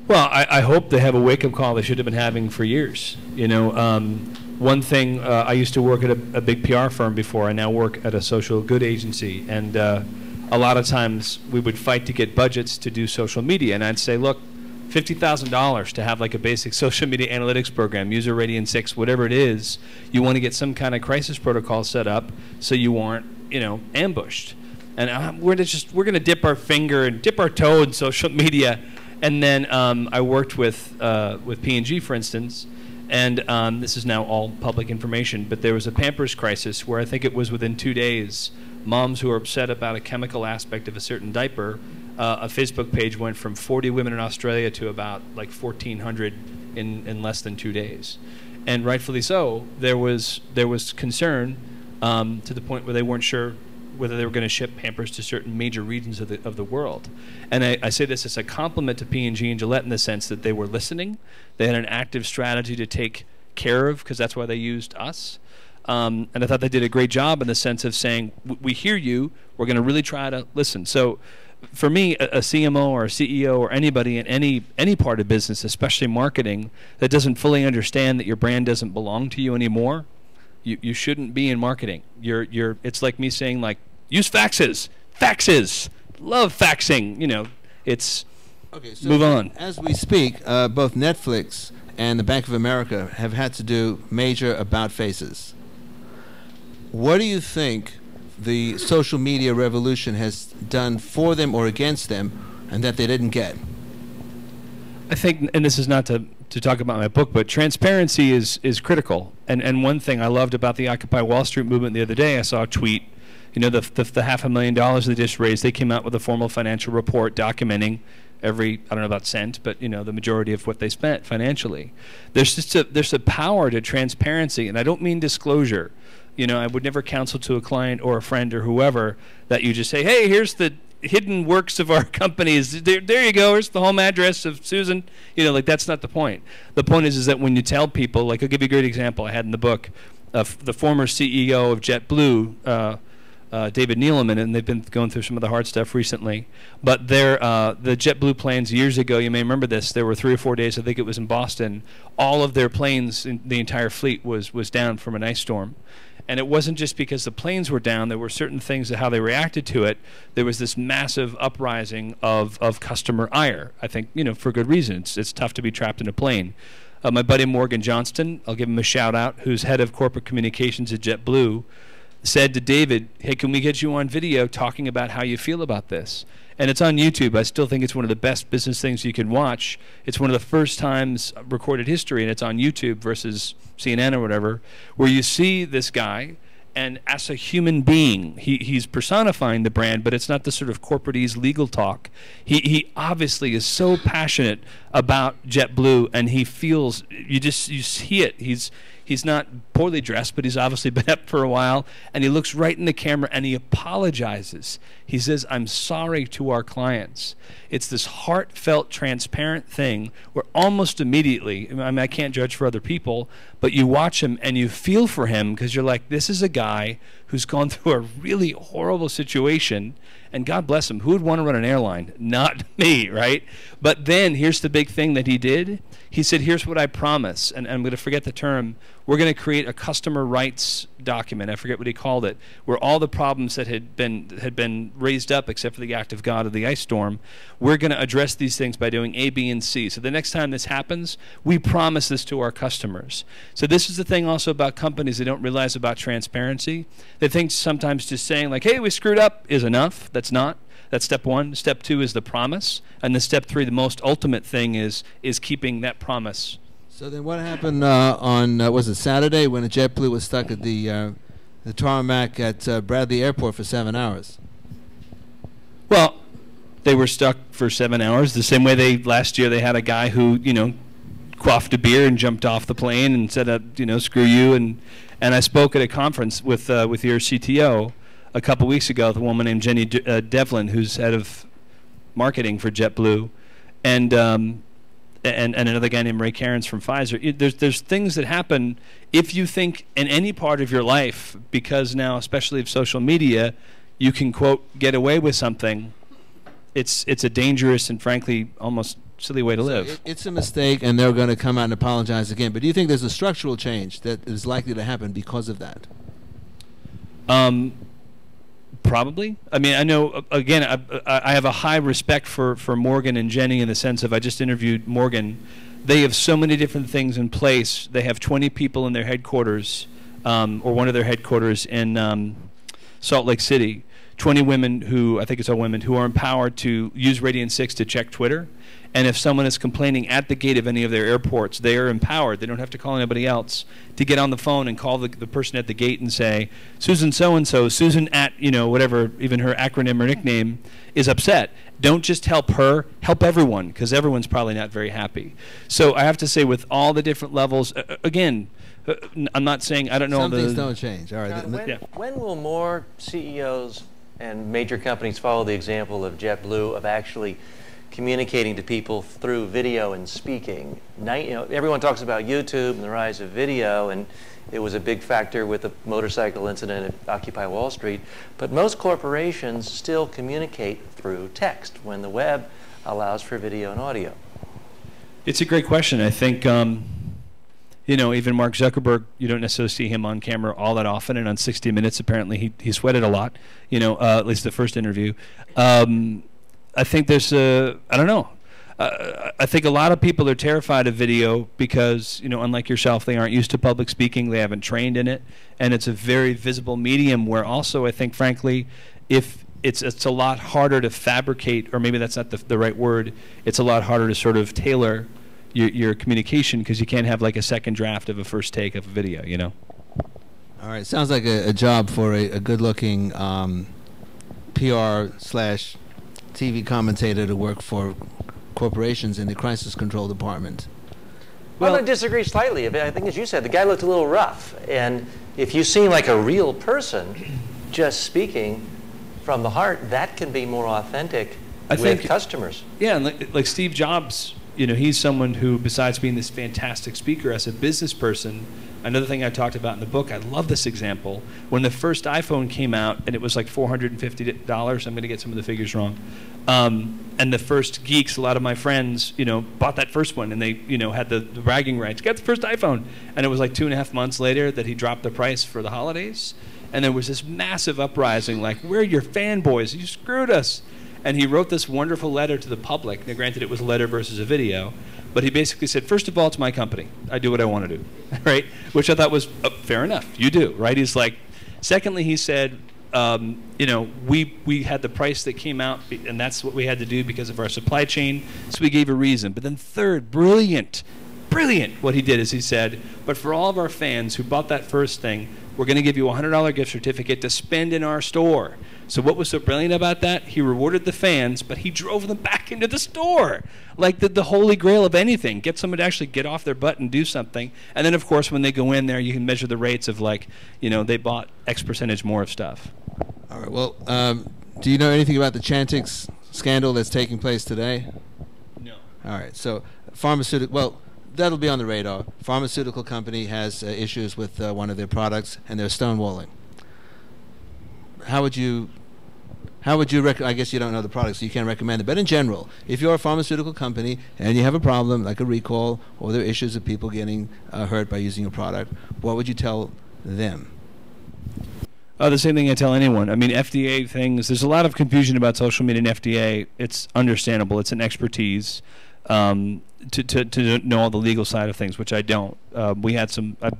Speaker 8: Well, I hope they have a wake-up call they should have been having for years. One thing, I used to work at a big PR firm before. I now work at a social good agency, and a lot of times we would fight to get budgets to do social media, and I'd say, look, $50,000 to have like a basic social media analytics program, user Radian 6, whatever it is. You want to get some kind of crisis protocol set up so you aren't, ambushed. And we're going to dip our finger and dip our toe in social media. And then I worked with P&G, for instance, and this is now all public information, but there was a Pampers crisis where I think it was within 2 days, moms who were upset about a chemical aspect of a certain diaper, a Facebook page went from 40 women in Australia to about like 1,400 in less than 2 days. And rightfully so, there was concern to the point where they weren't sure whether they were going to ship Pampers to certain major regions of the world. And I say this as a compliment to P&G and Gillette in the sense that they were listening. They had an active strategy to take care of, because that's why they used us. And I thought they did a great job in the sense of saying, we hear you, we're going to really try to listen. So for me, a CMO or a CEO or anybody in any part of business, especially marketing, that doesn't fully understand that your brand doesn't belong to you anymore, you shouldn't be in marketing. It's like me saying, like, use faxes. Faxes. Love faxing. It's
Speaker 3: Okay, so
Speaker 8: move on.
Speaker 3: As we speak, both Netflix and the Bank of America have had to do major about faces. What do you think the social media revolution has done for them or against them, and that they didn't get?
Speaker 8: I think, and this is not to talk about my book, but transparency is critical. And one thing I loved about the Occupy Wall Street movement the other day, I saw a tweet, you know, the $500,000 they just raised, they came out with a formal financial report documenting every, I don't know about cent, but you know, the majority of what they spent financially. There's a power to transparency, and I don't mean disclosure. You know, I would never counsel to a client or a friend or whoever that you just say, hey, here's the hidden works of our companies. There you go. Here's the home address of Susan. You know, like that's not the point. The point is that when you tell people, like I'll give you a great example I had in the book of the former CEO of JetBlue, David Neeleman, and they've been going through some of the hard stuff recently. But the JetBlue planes years ago, you may remember this, there were 3 or 4 days, I think it was in Boston, all of their planes, the entire fleet was down from an ice storm. And it wasn't just because the planes were down. There were certain things that how they reacted to it. There was this massive uprising of customer ire. I think, you know, for good reason. It's tough to be trapped in a plane. My buddy Morgan Johnston, I'll give him a shout out, who's head of corporate communications at JetBlue, said to David, hey, can we get you on video talking about how you feel about this? And it's on YouTube. I still think it's one of the best business things you can watch. It's one of the first times recorded history, and it's on YouTube versus CNN or whatever, where you see this guy, and as a human being, he's personifying the brand, but it's not the sort of corporatese legal talk. He obviously is so passionate about JetBlue, and he feels, you see it. He's not poorly dressed, but he's obviously been up for a while, and he looks right in the camera and he apologizes. He says, I'm sorry to our clients. It's this heartfelt, transparent thing where almost immediately, I mean, I can't judge for other people, but you watch him and you feel for him because you're like, this is a guy who's gone through a really horrible situation, and God bless him, who would want to run an airline? Not me, right? But then here's the big thing that he did. He said, here's what I promise, and I'm going to forget the term. We're going to create a customer rights document, I forget what he called it, where all the problems that had been raised up except for the act of God of the ice storm, we're going to address these things by doing A, B, and C. So the next time this happens, we promise this to our customers. So this is the thing also about companies they don't realize about transparency. They think sometimes just saying like, hey, we screwed up is enough. That's not. That's step one. Step two is the promise. And then step three, the most ultimate thing is keeping that promise.
Speaker 3: So then what happened on, was it Saturday, when a JetBlue was stuck at the tarmac at Bradley Airport for 7 hours?
Speaker 8: Well, they were stuck for 7 hours. The same way last year they had a guy who, you know, quaffed a beer and jumped off the plane and said, you know, screw you. And I spoke at a conference with your CTO a couple weeks ago, with a woman named Jenny Devlin, who's head of marketing for JetBlue, and another guy named Ray Cairns from Pfizer. There's things that happen if you think in any part of your life, because now, especially of social media, you can, quote, get away with something. It's a dangerous and frankly almost silly way to live.
Speaker 3: It's a mistake, and they're going to come out and apologize again. But do you think there's a structural change that is likely to happen because of that?
Speaker 8: Probably. I mean, I know, again, I have a high respect for Morgan and Jenny in the sense of, I just interviewed Morgan. They have so many different things in place. They have 20 people in their headquarters, or one of their headquarters in Salt Lake City. 20 women who, I think it's all women, who are empowered to use Radiant 6 to check Twitter. And if someone is complaining at the gate of any of their airports, they are empowered. They don't have to call anybody else to get on the phone and call the person at the gate and say, Susan so-and-so, Susan at, you know, whatever, even her acronym or nickname, is upset. Don't just help her, help everyone, because everyone's probably not very happy. So I have to say, with all the different levels, again, I'm not saying, I don't know.
Speaker 3: Some things don't change. All right.
Speaker 7: John, when will more CEOs and major companies follow the example of JetBlue of actually communicating to people through video and speaking? Everyone talks about YouTube and the rise of video, and it was a big factor with the motorcycle incident at Occupy Wall Street. But most corporations still communicate through text when the web allows for video and audio. It's
Speaker 8: a great question. I think, you know, even Mark Zuckerberg, you don't necessarily see him on camera all that often, and on 60 Minutes, apparently he sweated a lot, you know, at least the first interview. I think there's I don't know. I think a lot of people are terrified of video because, you know, unlike yourself, they aren't used to public speaking. They haven't trained in it, and it's a very visible medium. Where also, I think, frankly, if it's a lot harder to fabricate, or maybe that's not the right word. It's a lot harder to sort of tailor your communication because you can't have like a second draft of a first take of a video, you know.
Speaker 3: All right, sounds like a job for a good-looking PR/TV commentator to work for corporations in the crisis control department.
Speaker 7: Well, I'm going to disagree slightly. I think, as you said, the guy looked a little rough. And if you seem like a real person just speaking from the heart, that can be more authentic with customers.
Speaker 8: Yeah, and like Steve Jobs, you know, he's someone who, besides being this fantastic speaker, as a business person, another thing I talked about in the book, I love this example. When the first iPhone came out, and it was like $450, I'm going to get some of the figures wrong, and the first geeks, a lot of my friends, you know, bought that first one, and they, you know, had the bragging rights. Got the first iPhone. And it was like 2.5 months later that he dropped the price for the holidays. And there was this massive uprising, like, we're your fanboys, you screwed us. And he wrote this wonderful letter to the public. Now, granted, it was a letter versus a video, but he basically said, first of all, it's my company. I do what I want to do, right? Which I thought was fair enough. You do, right? He's like, secondly, he said, you know, we had the price that came out, and that's what we had to do because of our supply chain, so we gave a reason. But then third, brilliant, what he did is he said, but for all of our fans who bought that first thing, we're going to give you a $100 gift certificate to spend in our store. So what was so brilliant about that? He rewarded the fans, but he drove them back into the store. Like the holy grail of anything. Get someone to actually get off their butt and do something. And then, of course, when they go in there, you can measure the rates of, like, you know, they bought X percentage more of stuff.
Speaker 3: All right, well, do you know anything about the Chantix scandal that's taking place today?
Speaker 8: No.
Speaker 3: All right, so pharmaceutical, well, that'll be on the radar. Pharmaceutical company has issues with one of their products, and they're stonewalling. How would you I guess you don't know the product, so you can't recommend it. But in general, if you're a pharmaceutical company and you have a problem like a recall or there are issues of people getting hurt by using a product, what would you tell them?
Speaker 8: The same thing I tell anyone. I mean, FDA things, there's a lot of confusion about social media and FDA. It's understandable. It's an expertise to know all the legal side of things, which I don't. I've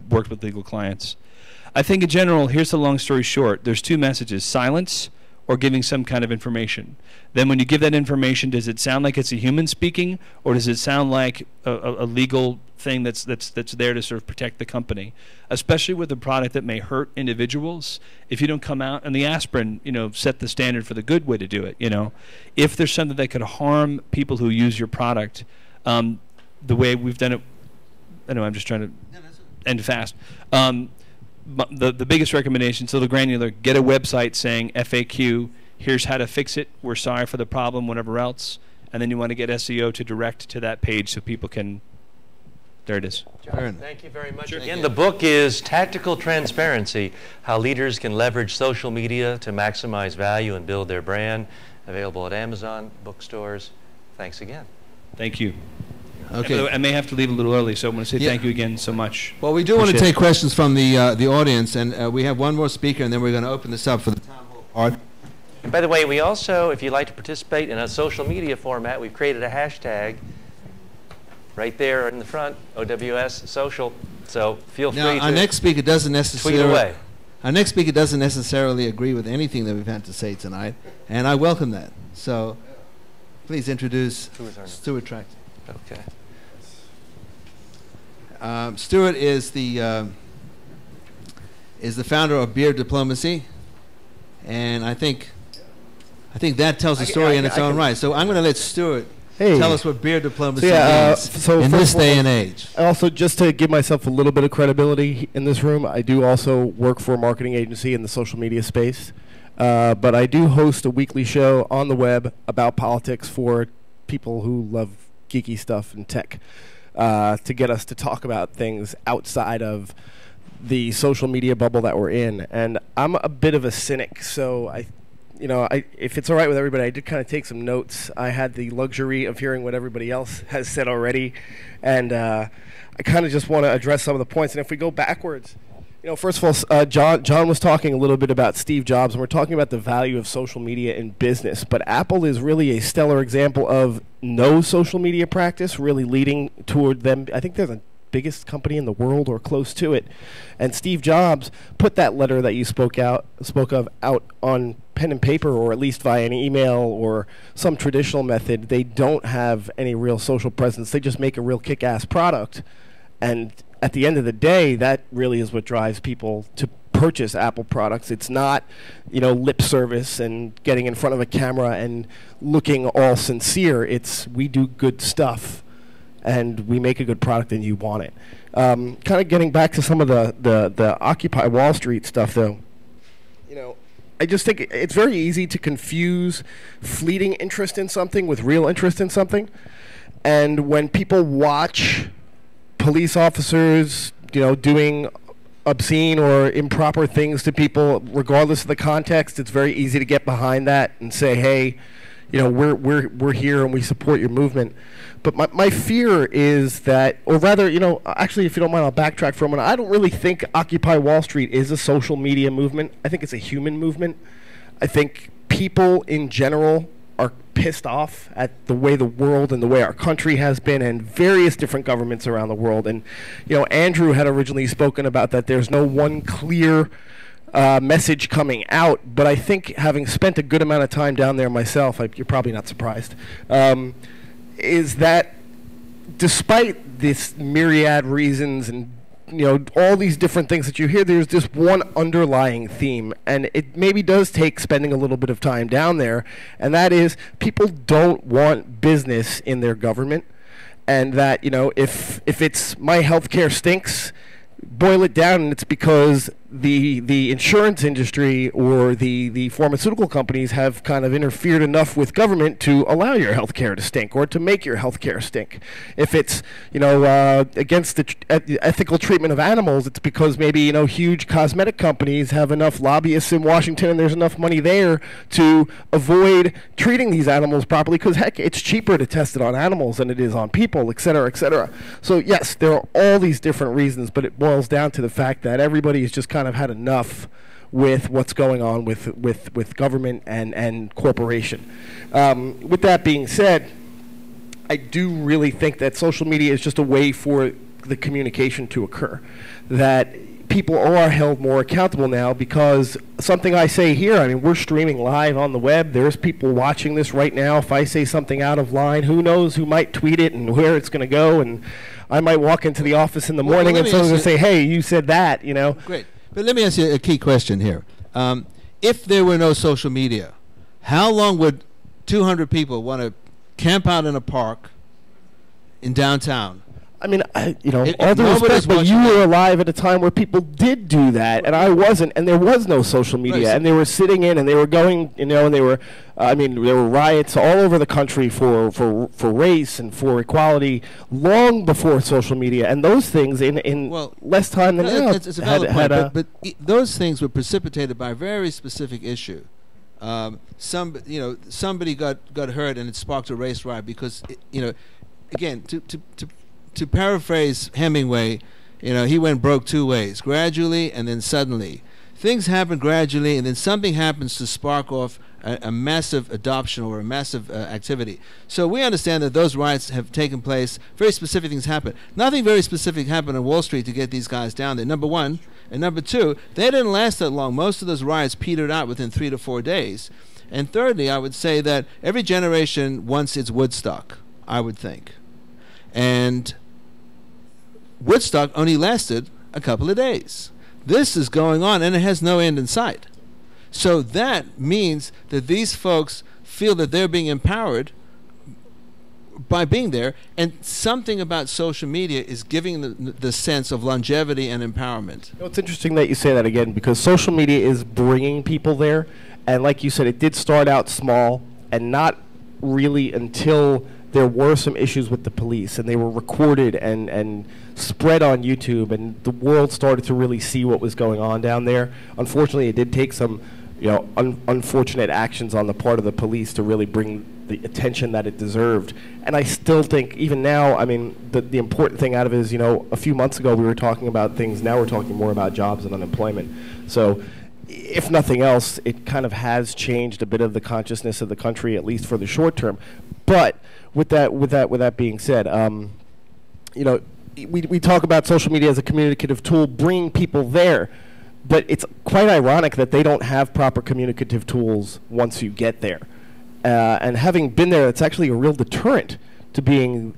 Speaker 8: worked with legal clients. I think in general, here's the long story short. There's two messages: silence or giving some kind of information. Then when you give that information, does it sound like it's a human speaking, or does it sound like a legal thing that's there to sort of protect the company? Especially with a product that may hurt individuals, if you don't come out, and the aspirin, you know, set the standard for the good way to do it, you know. If there's something that could harm people who use your product, the way we've done it, I know I'm just trying to end fast. The biggest recommendation, so the granular, get a website saying FAQ, here's how to fix it, we're sorry for the problem, whatever else, and then you want to get SEO to direct to that page so people can, there it is.
Speaker 7: John, thank you very much. Sure. Again, the book is Tactical Transparency, How Leaders Can Leverage Social Media to Maximize Value and Build Their Brand, available at Amazon, bookstores. Thanks again.
Speaker 8: Thank you.
Speaker 3: Okay.
Speaker 8: I may have to leave a little early, so I want to say thank you again so much.
Speaker 3: Well, we do want to take questions from the audience, and we have one more speaker, and then we're going to open this up for the town hall part.
Speaker 7: And by the way, we also, if you'd like to participate in a social media format, we've created a hashtag right there in the front, OWS Social. So feel free to
Speaker 3: our next speaker doesn't necessarily
Speaker 7: tweet away.
Speaker 3: Our next speaker doesn't necessarily agree with anything that we've had to say tonight, and I welcome that. So please introduce Stuart Tract.
Speaker 7: Okay.
Speaker 3: Stuart is the founder of Beer Diplomacy, and I think that tells a story in its own right. So I'm going to let Stuart tell us what beer diplomacy means in this day and age.
Speaker 9: Also, just to give myself a little bit of credibility in this room, I do also work for a marketing agency in the social media space, but I do host a weekly show on the web about politics for people who love geeky stuff and tech, to get us to talk about things outside of the social media bubble that we're in. And I'm a bit of a cynic, so if it's all right with everybody, I did kind of take some notes. I had the luxury of hearing what everybody else has said already, and I kind of just want to address some of the points. And if we go backwards You know, first of all, John was talking a little bit about Steve Jobs, and we're talking about the value of social media in business. But Apple is really a stellar example of no social media practice, really leading toward them. I think they're the biggest company in the world or close to it. And Steve Jobs put that letter that you spoke of out on pen and paper, or at least via an email or some traditional method. They don't have any real social presence. They just make a real kick-ass product. And at the end of the day, that really is what drives people to purchase Apple products. It's not, you know, lip service and getting in front of a camera and looking all sincere. It's, we do good stuff and we make a good product and you want it. Kind of getting back to some of the Occupy Wall Street stuff, though. You know, I just think it's very easy to confuse fleeting interest in something with real interest in something. And when people watch police officers, you know, doing obscene or improper things to people, regardless of the context, it's very easy to get behind that and say, hey, you know, we're here and we support your movement. But my fear is that, or rather, you know, actually, if you don't mind, I'll backtrack for a minute. I don't really think Occupy Wall Street is a social media movement. I think it's a human movement. I think people in general are pissed off at the way the world and the way our country has been, and various different governments around the world. And, you know, Andrew had originally spoken about that there's no one clear message coming out, but I think, having spent a good amount of time down there myself, you're probably not surprised, is that despite this myriad reasons and, you know, all these different things that you hear, there's this one underlying theme, and it maybe does take spending a little bit of time down there, and that is people don't want business in their government, and that, you know, if it's my healthcare stinks, boil it down, and it's because the insurance industry or the pharmaceutical companies have kind of interfered enough with government to allow your health care to stink, or to make your health care stink. If it's, you know, against the ethical treatment of animals, it's because maybe, you know, huge cosmetic companies have enough lobbyists in Washington and there's enough money there to avoid treating these animals properly, because heck, it's cheaper to test it on animals than it is on people, et cetera, et cetera. So yes, there are all these different reasons, but it boils down to the fact that everybody has just kind of had enough with what's going on with government and corporation. With that being said, I do really think that social media is just a way for the communication to occur, that people are held more accountable now, because something I say here, I mean, we're streaming live on the web. There's people watching this right now. If I say something out of line, who knows who might tweet it and where it's going to go, and I might walk into the office in the morning and someone's going to say, hey, you said that, you know.
Speaker 3: Great. But let me ask you a key question here. If there were no social media, how long would 200 people want to camp out in a park in downtown?
Speaker 9: I mean, you know, all due respect, but you were alive at a time where people did do that, and I wasn't, and there was no social media, and they were sitting in, and they were going, you know, and they were, I mean, there were riots all over the country for race and for equality long before social media, and those things in less time than now.
Speaker 3: It's a valid point, but those things were precipitated by a very specific issue. Somebody got hurt, and it sparked a race riot because, you know, again, to paraphrase Hemingway, you know, he went broke two ways: gradually and then suddenly. Things happen gradually, and then something happens to spark off a massive adoption or a massive activity. So we understand that those riots have taken place. Very specific things happen. Nothing very specific happened on Wall Street to get these guys down there, number one. And number two, they didn't last that long. Most of those riots petered out within 3 to 4 days. And thirdly, I would say that every generation wants its Woodstock, I would think. And Woodstock only lasted a couple of days. This is going on, and it has no end in sight. So that means that these folks feel that they're being empowered by being there, and something about social media is giving the sense of longevity and empowerment.
Speaker 9: You know, it's interesting that you say that again, because social media is bringing people there, and like you said, it did start out small, and not really until there were some issues with the police, and they were recorded and spread on YouTube, and the world started to really see what was going on down there. Unfortunately, it did take some unfortunate actions on the part of the police to really bring the attention that it deserved. And I still think, even now, I mean, the important thing out of it is, a few months ago we were talking about things, now we're talking more about jobs and unemployment. So if nothing else, it kind of has changed a bit of the consciousness of the country, at least for the short term. But with that being said, we talk about social media as a communicative tool, bringing people there. But it's quite ironic that they don't have proper communicative tools once you get there. And having been there, it's actually a real deterrent to being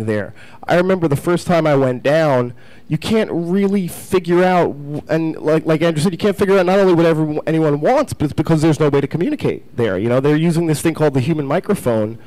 Speaker 9: there. I remember the first time I went down, you can't really figure out, and like Andrew said, you can't figure out not only what anyone wants, but it's because there's no way to communicate there. They're using this thing called the human microphone,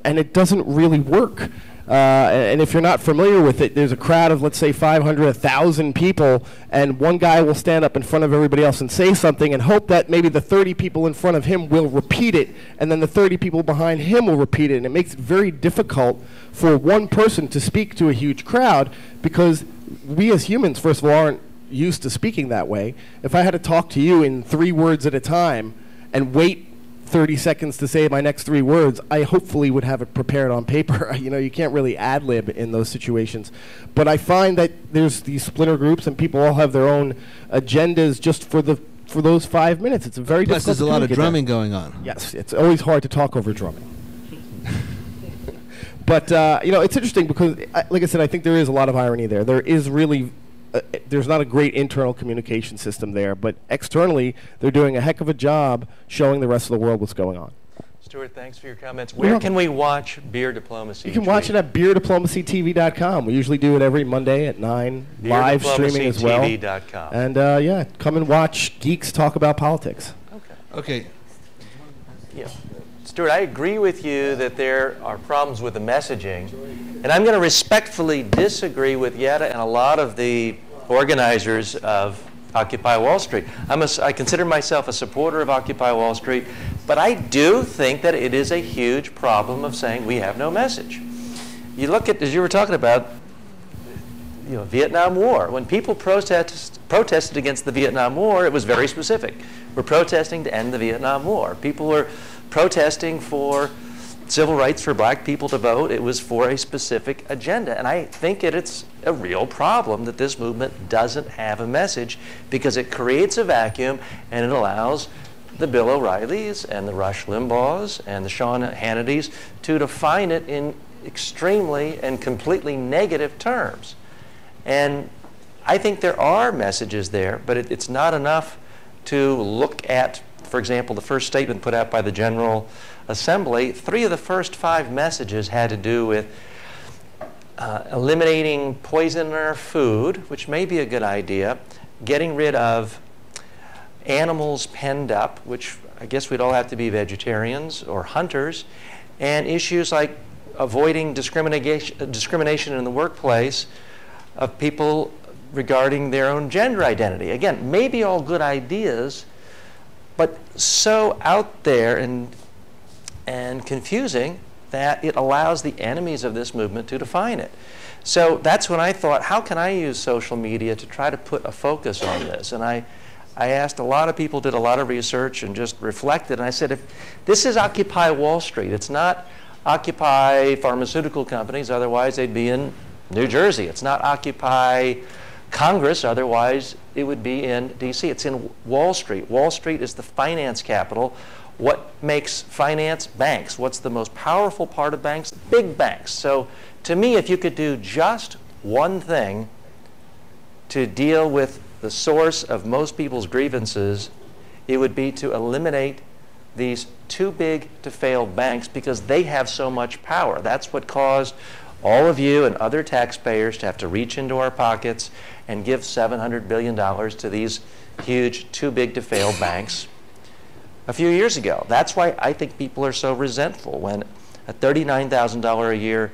Speaker 9: and it doesn't really work. And if you're not familiar with it, there's a crowd of, let's say, 500, 1,000 people, and one guy will stand up in front of everybody else and say something and hope that maybe the 30 people in front of him will repeat it, and then the 30 people behind him will repeat it. And it makes it very difficult for one person to speak to a huge crowd, because we as humans, first of all, aren't used to speaking that way. If I had to talk to you in 3 words at a time and wait 30 seconds to say my next 3 words, I hopefully would have it prepared on paper. You can't really ad-lib in those situations. But I find that there's these splinter groups, and people all have their own agendas just for those 5 minutes. It's a very
Speaker 3: Plus,
Speaker 9: difficult.
Speaker 3: there's a lot of drumming
Speaker 9: there.
Speaker 3: going on.
Speaker 9: Yes, it's always hard to talk over drumming. But it's interesting because, like I said, I think there is a lot of irony there. There is really. There's not a great internal communication system there, but externally, they're doing a heck of a job showing the rest of the world what's going on.
Speaker 7: Stuart, thanks for your comments. Where can we watch Beer Diplomacy?
Speaker 9: You can watch it at beerdiplomacytv.com. We usually do it every Monday at 9, live streaming as well. And come and watch geeks talk about politics.
Speaker 3: Okay.
Speaker 7: Yeah. Stuart, I agree with you that there are problems with the messaging, and I'm going to respectfully disagree with Yetta and a lot of the organizers of Occupy Wall Street. I consider myself a supporter of Occupy Wall Street, but I do think that it is a huge problem of saying we have no message. You look at, as you were talking about, Vietnam War. When people protested against the Vietnam War, it was very specific. We're protesting to end the Vietnam War. People were protesting for civil rights for black people to vote. It was for a specific agenda. And I think it's a real problem that this movement doesn't have a message, because it creates a vacuum and it allows the Bill O'Reillys and the Rush Limbaughs and the Sean Hannitys to define it in extremely and completely negative terms. And I think there are messages there, but it's not enough to look at, for example, the first statement put out by the General Assembly. 3 of the first 5 messages had to do with eliminating poison in our food, which may be a good idea, getting rid of animals penned up, which I guess we'd all have to be vegetarians or hunters, and issues like avoiding discrimination in the workplace of people regarding their own gender identity. Again, maybe all good ideas, but so out there and confusing that it allows the enemies of this movement to define it. So that's when I thought, how can I use social media to try to put a focus on this? And I asked a lot of people, did a lot of research, and just reflected. And I said, if this is Occupy Wall Street, it's not Occupy pharmaceutical companies, otherwise they'd be in New Jersey. It's not Occupy Congress, otherwise it would be in DC. It's in Wall Street. Wall Street is the finance capital. What makes finance? Banks. What's the most powerful part of banks? Big banks. So to me, if you could do just one thing to deal with the source of most people's grievances, it would be to eliminate these too big to fail banks, because they have so much power. That's what caused all of you and other taxpayers to have to reach into our pockets and give $700 billion to these huge, too big to fail banks a few years ago. That's why I think people are so resentful when a $39,000 a year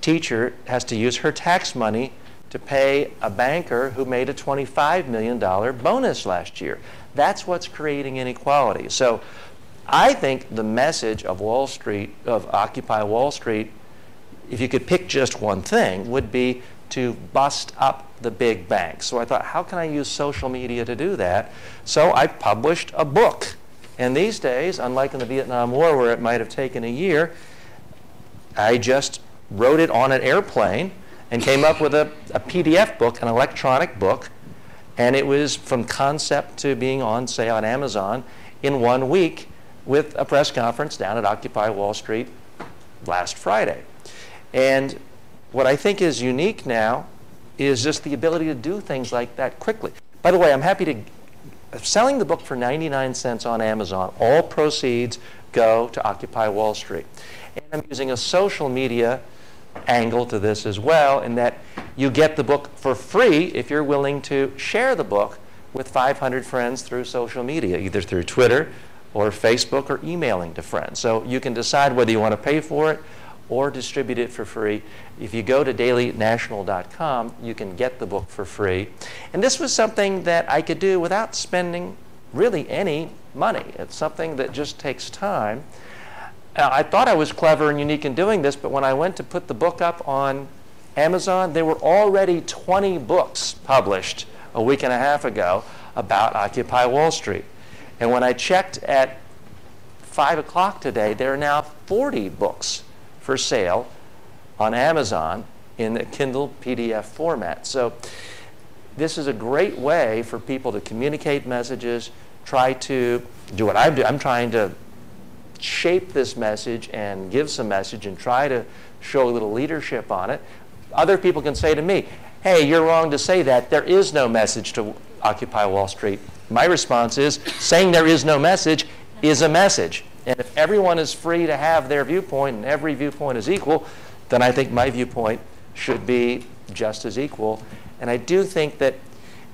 Speaker 7: teacher has to use her tax money to pay a banker who made a $25 million bonus last year. That's what's creating inequality. So I think the message of Wall Street, of Occupy Wall Street, if you could pick just one thing, would be to bust up the big banks. So I thought, how can I use social media to do that? So I published a book. And these days, unlike in the Vietnam War where it might have taken a year, I just wrote it on an airplane and came up with a PDF book, an electronic book, and it was from concept to being on, say, on Amazon in 1 week with a press conference down at Occupy Wall Street last Friday. And what I think is unique now is just the ability to do things like that quickly. By the way, I'm happy to, selling the book for 99 cents on Amazon, all proceeds go to Occupy Wall Street. And I'm using a social media angle to this as well, in that you get the book for free if you're willing to share the book with 500 friends through social media, either through Twitter or Facebook or emailing to friends. So you can decide whether you want to pay for it or distribute it for free. If you go to dailynational.com, you can get the book for free. And this was something that I could do without spending really any money. It's something that just takes time. I thought I was clever and unique in doing this, but when I went to put the book up on Amazon, there were already 20 books published a week and a half ago about Occupy Wall Street. And when I checked at 5 o'clock today, there are now 40 books for sale on Amazon in the Kindle PDF format. So this is a great way for people to communicate messages, try to do what I do. I'm trying to shape this message and give some message and try to show a little leadership on it. Other people can say to me, hey, you're wrong to say that. There is no message to Occupy Wall Street. My response is, saying there is no message is a message. And if everyone is free to have their viewpoint and every viewpoint is equal, then I think my viewpoint should be just as equal. And I do think that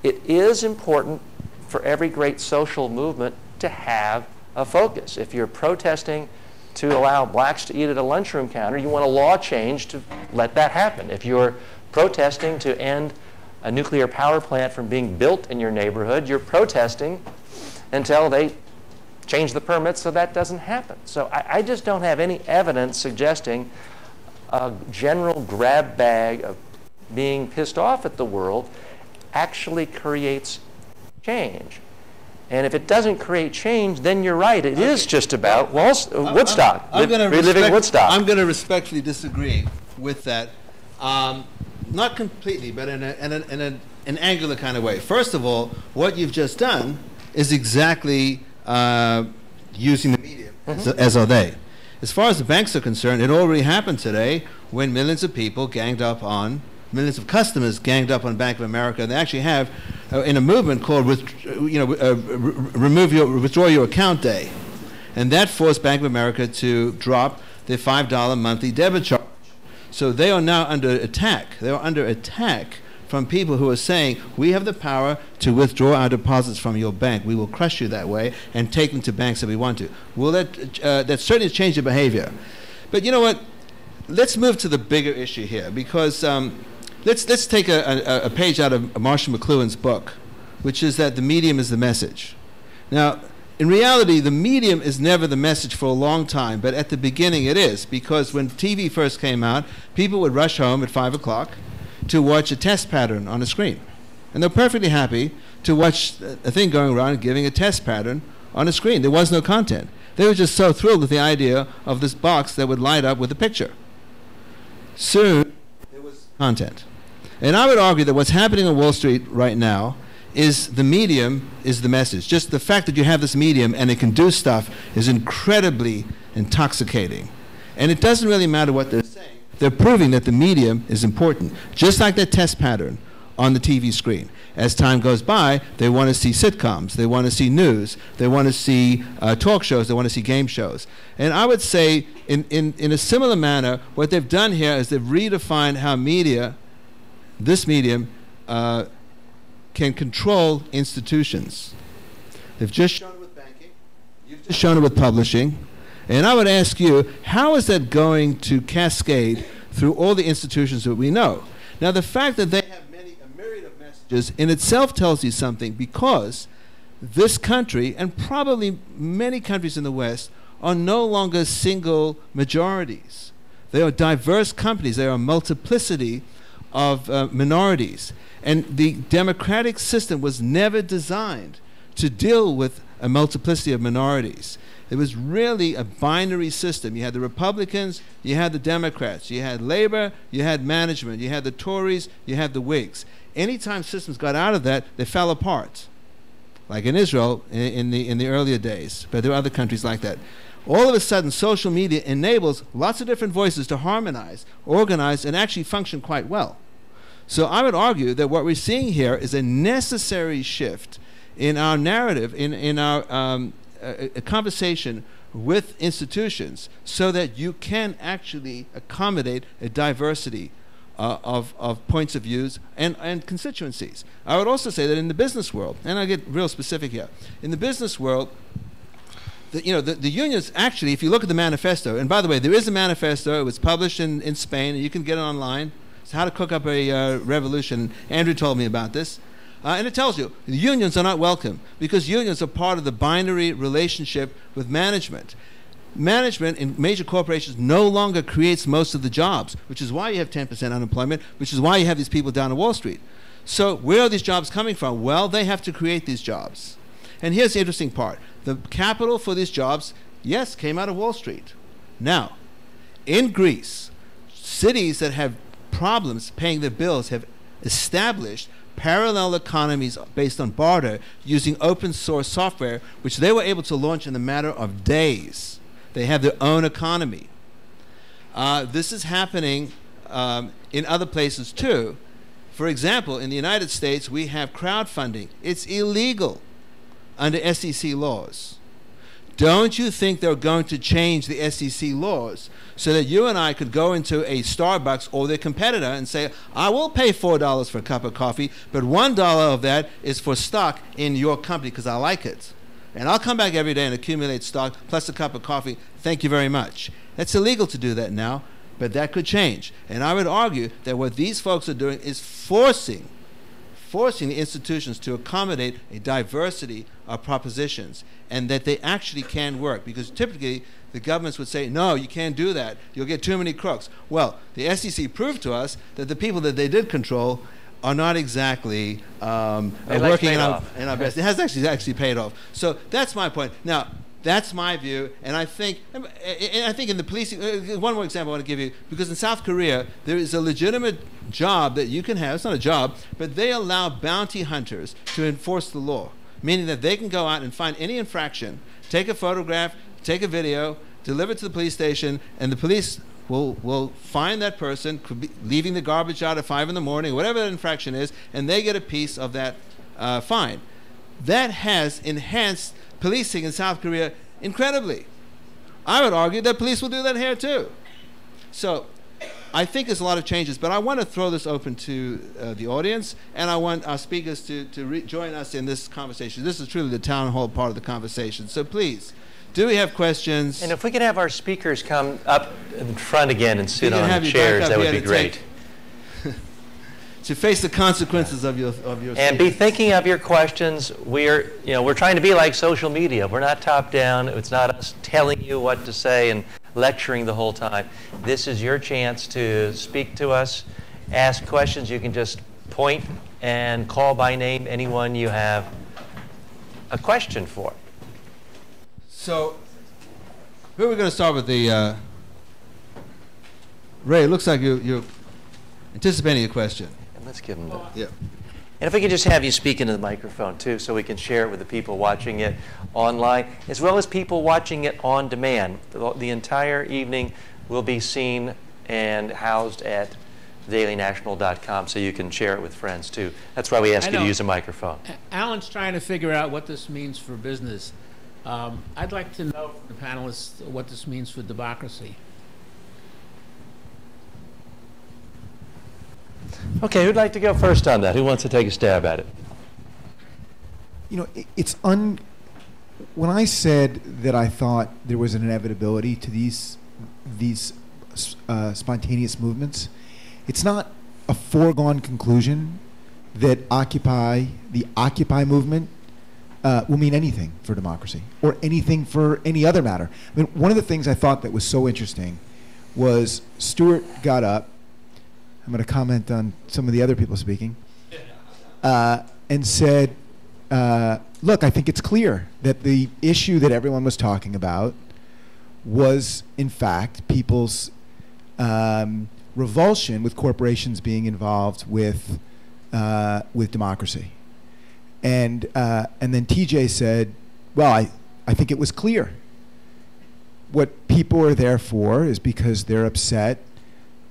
Speaker 7: it is important for every great social movement to have a focus. If you're protesting to allow blacks to eat at a lunchroom counter, you want a law change to let that happen. If you're protesting to end a nuclear power plant from being built in your neighborhood, you're protesting until they change the permits so that doesn't happen. So I just don't have any evidence suggesting a general grab bag of being pissed off at the world actually creates change. And if it doesn't create change, then you're right. It is just about Woodstock, reliving Woodstock.
Speaker 3: I'm going to respectfully disagree with that. Not completely, but in an angular kind of way. First of all, what you've just done is exactly using the media, as are they. As far as the banks are concerned, it already happened today when millions of people ganged up on, millions of customers ganged up on Bank of America. And they actually have, in a movement called Withdraw Your Account Day. And that forced Bank of America to drop their $5 monthly debit charge. So they are now under attack. They are under attack from people who are saying, we have the power to withdraw our deposits from your bank. We will crush you that way and take them to banks that we want to. Well, that certainly changed the behavior. But you know what? Let's move to the bigger issue here, because let's take a page out of Marshall McLuhan's book, which is that the medium is the message. Now, in reality, the medium is never the message for a long time, but at the beginning it is, because when TV first came out, people would rush home at 5 o'clock to watch a test pattern on a screen. And they're perfectly happy to watch a thing going around and giving a test pattern on a screen. There was no content. They were just so thrilled with the idea of this box that would light up with a picture. Soon, there was content. And I would argue that what's happening on Wall Street right now is the medium is the message. Just the fact that you have this medium and it can do stuff is incredibly intoxicating. And it doesn't really matter what they're saying. They're proving that the medium is important. Just like that test pattern on the TV screen. As time goes by, they want to see sitcoms, they want to see news, they want to see talk shows, they want to see game shows. And I would say, in a similar manner, what they've done here is they've redefined how media, this medium, can control institutions. They've just shown it with banking, you've just shown it with publishing, and I would ask you, how is that going to cascade through all the institutions that we know? Now, the fact that they have a myriad of messages in itself tells you something, because this country, and probably many countries in the West, are no longer single majorities. They are diverse companies. They are a multiplicity minorities. And the democratic system was never designed to deal with a multiplicity of minorities. It was really a binary system. You had the Republicans, you had the Democrats, you had labor, you had management, you had the Tories, you had the Whigs. Anytime systems got out of that, they fell apart. Like in Israel in the earlier days, but there are other countries like that. All of a sudden, social media enables lots of different voices to harmonize, organize, and actually function quite well. So I would argue that what we're seeing here is a necessary shift in our narrative, in our a conversation with institutions, so that you can actually accommodate a diversity of points of views and constituencies. I would also say that in the business world, and I'll get real specific here, in the business world, the unions actually, if you look at the manifesto, and by the way, there is a manifesto, it was published in Spain, and you can get it online. It's How to Cook Up a Revolution. Andrew told me about this. And it tells you the unions are not welcome because unions are part of the binary relationship with management. Management in major corporations no longer creates most of the jobs, which is why you have 10% unemployment, which is why you have these people down on Wall Street. So where are these jobs coming from? Well, they have to create these jobs. And here's the interesting part. The capital for these jobs, yes, came out of Wall Street. Now, in Greece, cities that have problems paying their bills have established parallel economies based on barter using open source software, which they were able to launch in a matter of days. They have their own economy. This is happening in other places too. For example, in the United States, we have crowdfunding. It's illegal under SEC laws. Don't you think they're going to change the SEC laws so that you and I could go into a Starbucks or their competitor and say, I will pay $4 for a cup of coffee, but $1 of that is for stock in your company because I like it. And I'll come back every day and accumulate stock plus a cup of coffee. Thank you very much. It's illegal to do that now, but that could change. And I would argue that what these folks are doing is forcing the institutions to accommodate a diversity of propositions, and that they actually can work. Because typically, the governments would say, no, you can't do that. You'll get too many crooks. Well, the SEC proved to us that the people that they did control are not exactly working in our best. It has actually paid off. So that's my point. Now, that's my view, and I think in the policing, one more example I want to give you, because in South Korea, there is a legitimate job that you can have. It's not a job, but they allow bounty hunters to enforce the law, meaning that they can go out and find any infraction, take a photograph, take a video, deliver it to the police station, and the police will find that person, could be leaving the garbage out at 5 in the morning, whatever that infraction is, and they get a piece of that fine. That has enhanced policing in South Korea incredibly. I would argue that police will do that here too. So I think there's a lot of changes, but I want to throw this open to the audience, and I want our speakers to join us in this conversation. This is truly the town hall part of the conversation. So please, do we have questions? And
Speaker 7: if we could have our speakers come up in front again and sit on the chairs, that would be great.
Speaker 3: To face the consequences of your
Speaker 7: and be thinking of your questions. We're trying to be like social media. We're not top down. It's not us telling you what to say and lecturing the whole time. This is your chance to speak to us, ask questions. You can just point and call by name anyone you have a question for.
Speaker 3: So, who are we going to start with? The Ray, it looks like you're anticipating a question.
Speaker 7: Let's give them that. Yeah. And if we could just have you speak into the microphone, too, so we can share it with the people watching it online, as well as people watching it on demand. The entire evening will be seen and housed at dailynational.com, so you can share it with friends, too. That's why we ask you to use a microphone.
Speaker 10: Alan's trying to figure out what this means for business. I'd like to know from the panelists what this means for democracy.
Speaker 7: Okay, who'd like to go first on that? Who wants to take a stab at it?
Speaker 2: You know, when I said that I thought there was an inevitability to these spontaneous movements, it's not a foregone conclusion that the Occupy movement will mean anything for democracy or anything for any other matter. I mean, one of the things I thought that was so interesting was Stuart got up I'm going to comment on some of the other people speaking, and said, look, I think it's clear that the issue that everyone was talking about was, in fact, people's revulsion with corporations being involved with democracy. And then TJ said, well, I think it was clear. What people are there for is because they're upset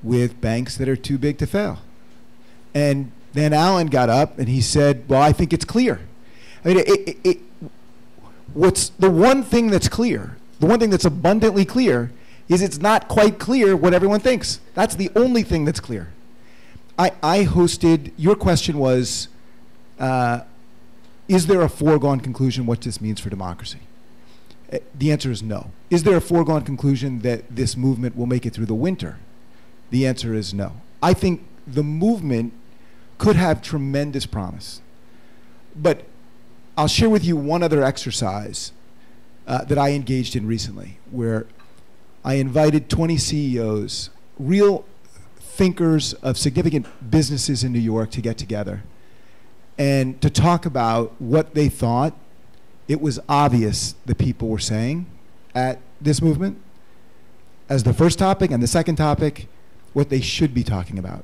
Speaker 2: with banks that are too big to fail. And then Alan got up and he said, well, I think it's clear. I mean, what's the one thing that's clear, the one thing that's abundantly clear, is it's not quite clear what everyone thinks. That's the only thing that's clear. I hosted, your question was, is there a foregone conclusion what this means for democracy? The answer is no. Is there a foregone conclusion that this movement will make it through the winter? The answer is no. I think the movement could have tremendous promise. But I'll share with you one other exercise that I engaged in recently, where I invited 20 CEOs, real thinkers of significant businesses in New York, to get together and to talk about what they thought it was obvious the people were saying at this movement as the first topic, and the second topic, what they should be talking about.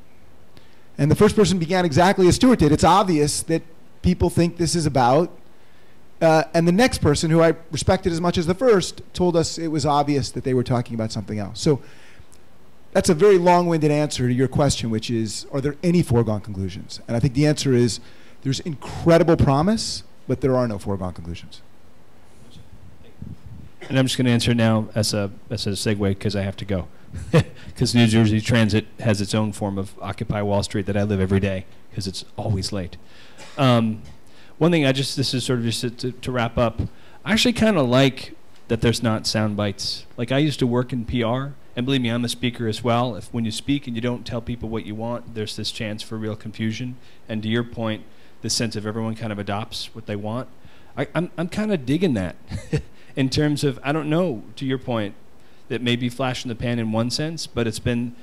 Speaker 2: And the first person began exactly as Stuart did. It's obvious that people think this is about, and the next person, who I respected as much as the first, told us it was obvious that they were talking about something else. So that's a very long-winded answer to your question, which is, are there any foregone conclusions? And I think the answer is, there's incredible promise, but there are no foregone conclusions.
Speaker 8: And I'm just going to answer now as a segue, because I have to go. Because New Jersey Transit has its own form of Occupy Wall Street that I live every day, because it's always late. One thing this is sort of just to wrap up, I actually kind of like that there's not sound bites. Like, I used to work in PR, and believe me, I'm a speaker as well. When you speak and you don't tell people what you want, there's this chance for real confusion. And to your point, the sense of everyone kind of adopts what they want. I'm kind of digging that in terms of, I don't know, to your point, that may be flash in the pan in one sense, but it's been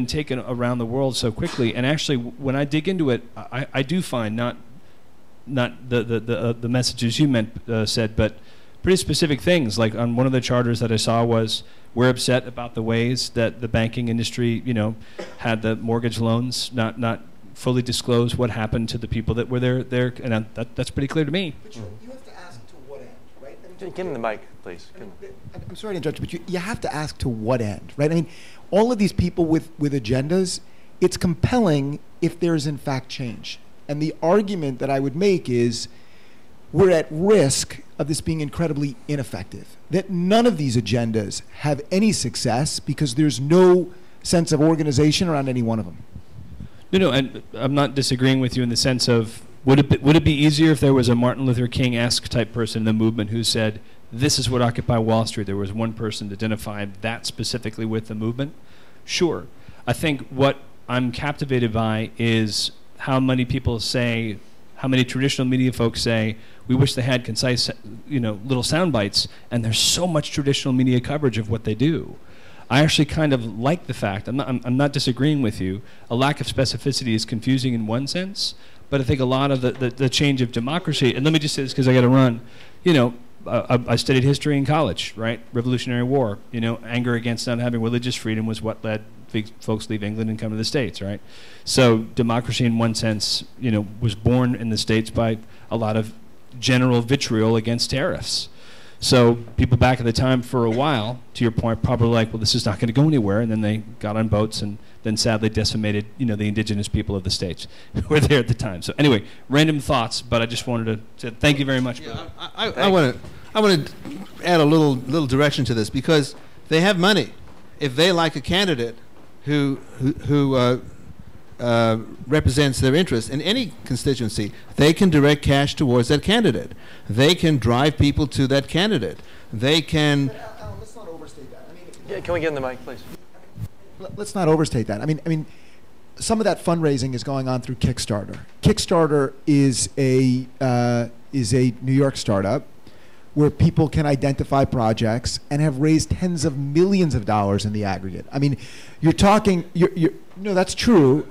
Speaker 8: taken around the world so quickly. And actually, when I dig into it, I do find not the messages you said, but pretty specific things. Like, on one of the charters that I saw was, we're upset about the ways that the banking industry, had the mortgage loans not fully disclose what happened to the people that were there, and that's pretty clear to me.
Speaker 2: But you have to ask to what end, right? I mean,
Speaker 7: give him the mic, please.
Speaker 2: I'm sorry to interrupt you, but you have to ask to what end, right? I mean, all of these people with agendas, it's compelling if there is in fact change. And the argument that I would make is, we're at risk of this being incredibly ineffective. That none of these agendas have any success because there's no sense of organization around any one of them.
Speaker 8: No, and I'm not disagreeing with you in the sense of, would it be easier if there was a Martin Luther King-esque type person in the movement who said, this is what Occupy Wall Street, there was one person to identify that specifically with the movement? Sure. I think what I'm captivated by is how many people say, how many traditional media folks say, we wish they had concise, little sound bites, and there's so much traditional media coverage of what they do. I actually kind of like the fact, I'm not disagreeing with you, a lack of specificity is confusing in one sense, but I think a lot of the change of democracy, and let me just say this because I got to run, I studied history in college, right? Revolutionary War, anger against not having religious freedom was what led folks leave England and come to the States, right? So democracy in one sense, was born in the States by a lot of general vitriol against tariffs. So people back at the time, for a while, to your point, probably like, well, this is not going to go anywhere, and then they got on boats and then sadly decimated, the indigenous people of the States who were there at the time. So anyway, random thoughts, but I just wanted to thank you very much.
Speaker 3: Yeah, I want to add a little direction to this, because they have money. If they like a candidate who represents their interests in any constituency, they can direct cash towards that candidate. They can drive people to that candidate. They can.
Speaker 2: But Alan, let's not overstate that. I mean,
Speaker 7: Yeah, can we get in the mic, please?
Speaker 2: let's not overstate that. I mean, some of that fundraising is going on through Kickstarter. Kickstarter is a New York startup where people can identify projects and have raised tens of millions of dollars in the aggregate. I mean, you're talking, no, that's true.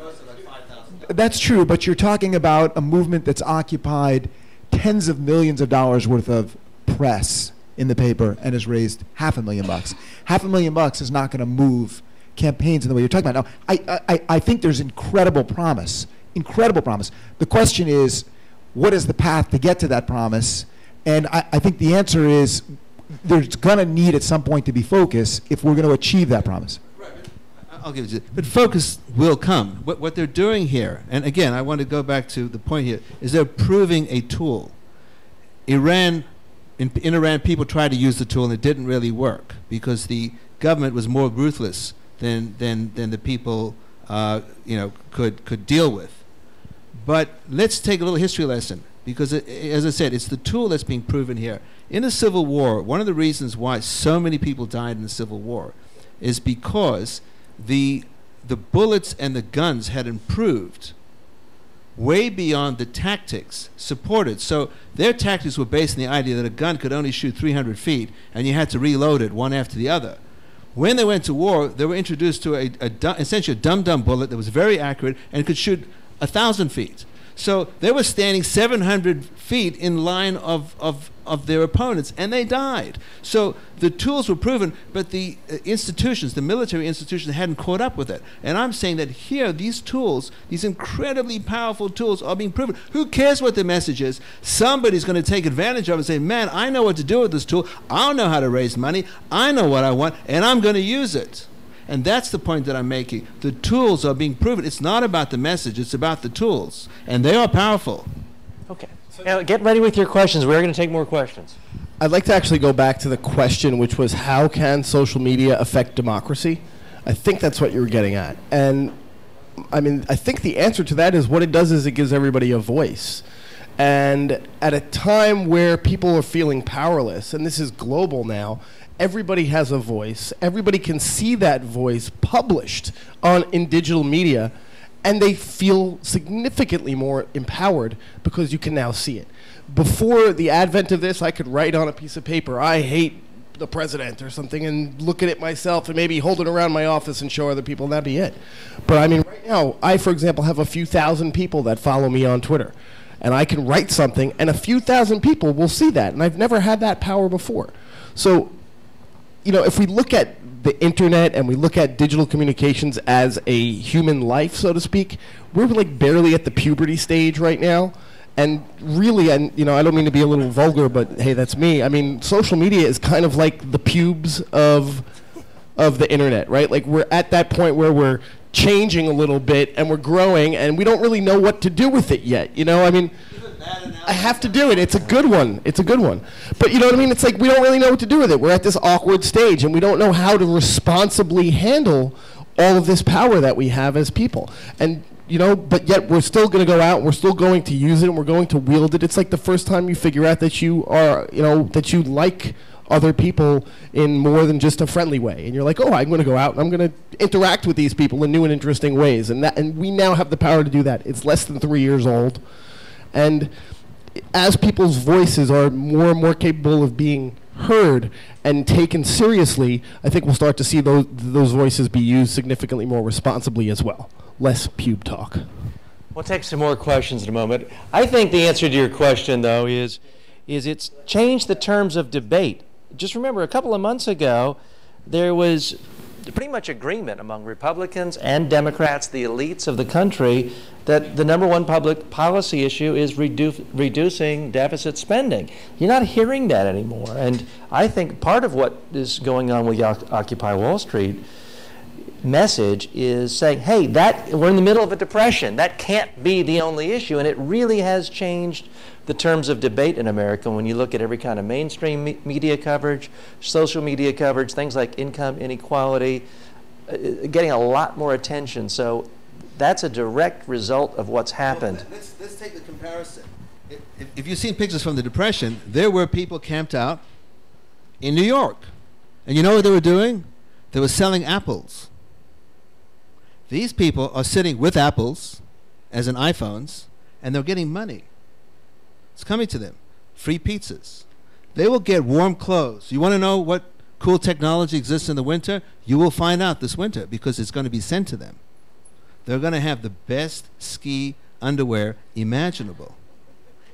Speaker 2: That's true, but you're talking about a movement that's occupied tens of millions of dollars worth of press in the paper and has raised $500,000. $500,000 is not going to move campaigns in the way you're talking about. Now, I think there's incredible promise, incredible promise. The question is, what is the path to get to that promise? And I think the answer is there's going to need at some point to be focus if we're going to achieve that promise.
Speaker 3: Right, but I'll give it to you. But focus will come. What they're doing here, and again, I want to go back to the point here, is they're proving a tool. In Iran, people tried to use the tool and it didn't really work because the government was more ruthless than the people could deal with. But let's take a little history lesson. Because, as I said, it's the tool that's being proven here. In the Civil War, one of the reasons why so many people died in the Civil War is because the bullets and the guns had improved way beyond the tactics supported. So their tactics were based on the idea that a gun could only shoot 300 feet and you had to reload it one after the other. When they went to war, they were introduced to essentially a dumb bullet that was very accurate and could shoot 1,000 feet. So they were standing 700 feet in line of their opponents, and they died. So the tools were proven, but the institutions, the military institutions, hadn't caught up with it. And I'm saying that here, these tools, these incredibly powerful tools are being proven. Who cares what the message is? Somebody's going to take advantage of it and say, man, I know what to do with this tool. I know how to raise money. I know what I want, and I'm going to use it. And that's the point that I'm making. The tools are being proven. It's not about the message. It's about the tools. And they are powerful.
Speaker 1: Okay. Now, get ready with your questions. We're going to take more questions.
Speaker 9: I'd like to actually go back to the question, which was how can social media affect democracy? I think that's what you were getting at. And, I mean, I think the answer to that is what it does is it gives everybody a voice. And at a time where people are feeling powerless, and this is global now, everybody has a voice. Everybody can see that voice published in digital media, and they feel significantly more empowered because you can now see it. Before the advent of this, I could write on a piece of paper, I hate the president or something, and look at it myself and maybe hold it around my office and show other people, and that'd be it. But I mean, right now, I, for example, have a few thousand people that follow me on Twitter. And I can write something, and a few thousand people will see that. And I've never had that power before. So, you know, if we look at the internet and we look at digital communications as a human life, so to speak, we're like barely at the puberty stage right now. And really, and you know, I don't mean to be a little vulgar, but hey, that's me. I mean, social media is kind of like the pubes of the internet, right? Like we're at that point where we're changing a little bit and we're growing and we don't really know what to do with it yet. You know, I mean, I have to do it. It's a good one. It's a good one. But you know what I mean? It's like we don't really know what to do with it. We're at this awkward stage and we don't know how to responsibly handle all of this power that we have as people. And you know, but yet we're still going to go out, we're still going to use it, and we're going to wield it. It's like the first time you figure out that you are, you know, that you like other people in more than just a friendly way. And you're like, oh, I'm going to go out and I'm going to interact with these people in new and interesting ways. And we now have the power to do that. It's less than 3 years old. And as people's voices are more and more capable of being heard and taken seriously, I think we'll start to see those voices be used significantly more responsibly as well. Less pube talk.
Speaker 1: We'll take some more questions in a moment. I think the answer to your question, though, is it's changed the terms of debate. Just remember, a couple of months ago, there was pretty much agreement among Republicans and Democrats, the elites of the country, that the number one public policy issue is reducing deficit spending. You're not hearing that anymore. And I think part of what is going on with Occupy Wall Street message is saying, hey, we're in the middle of a depression. That can't be the only issue. And it really has changed the terms of debate in America when you look at every kind of mainstream media coverage, social media coverage, things like income inequality, getting a lot more attention. So that's a direct result of what's happened.
Speaker 3: Well, let's take the comparison. If you've seen pictures from the Depression, there were people camped out in New York. And you know what they were doing? They were selling apples. These people are sitting with apples, as in iPhones, and they're getting money. It's coming to them. Free pizzas. They will get warm clothes. You want to know what cool technology exists in the winter? You will find out this winter because it's going to be sent to them. They're going to have the best ski underwear imaginable,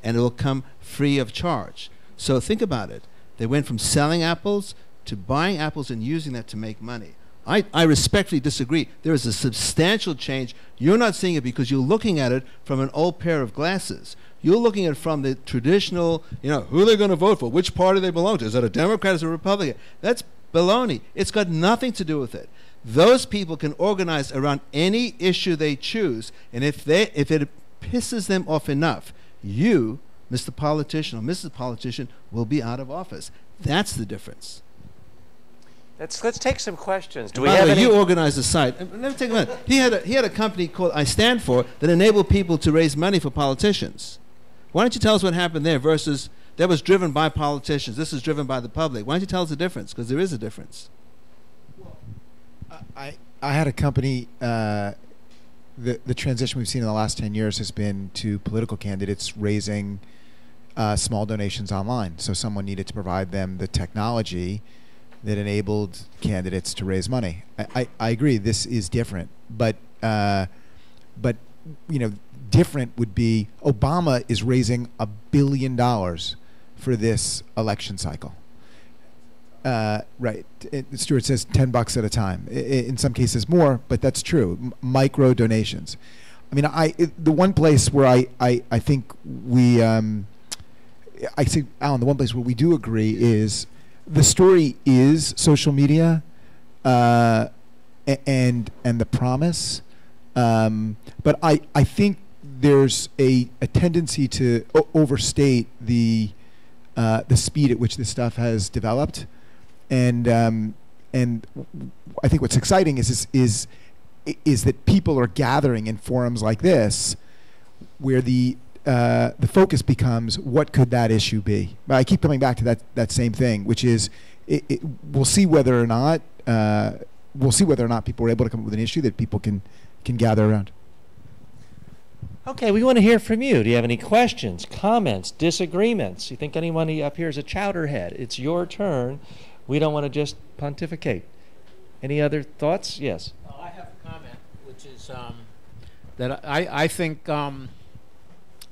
Speaker 3: and it will come free of charge. So think about it. They went from selling apples to buying apples and using that to make money. I respectfully disagree. There is a substantial change. You're not seeing it because you're looking at it from an old pair of glasses. You're looking at it from the traditional, who are they going to vote for? Which party they belong to? Is it a Democrat? Is it a Republican? That's baloney. It's got nothing to do with it. Those people can organize around any issue they choose, and if it pisses them off enough, you, Mr. Politician or Mrs. Politician, will be out of office. That's the difference.
Speaker 7: Let's take some questions. Do we
Speaker 3: By the
Speaker 7: have
Speaker 3: way,
Speaker 7: any?
Speaker 3: you organized the site. Let me take a minute. He had a company called I Stand For that enabled people to raise money for politicians. Why don't you tell us what happened there versus that was driven by politicians? This is driven by the public. Why don't you tell us the difference? Because there is a difference.
Speaker 2: I had a company. The transition we've seen in the last 10 years has been to political candidates raising small donations online. So someone needed to provide them the technology that enabled candidates to raise money. I agree. This is different, but different would be Obama is raising $1 billion for this election cycle. Right. Stuart says $10 at a time. In some cases more, but that's true. Micro donations. I mean, the one place where I think we, I say, Alan, the one place where we do agree is the story is social media, and the promise. But I think there's a tendency to overstate the speed at which this stuff has developed. And I think what's exciting is that people are gathering in forums like this, where the focus becomes what could that issue be. But I keep coming back to that same thing, which is we'll see whether or not people are able to come up with an issue that people can gather around.
Speaker 1: Okay, we want to hear from you. Do you have any questions, comments, disagreements? You think anyone up here is a chowderhead? It's your turn. We don't want to just pontificate. Any other thoughts? Yes.
Speaker 10: I have a comment, which is that I think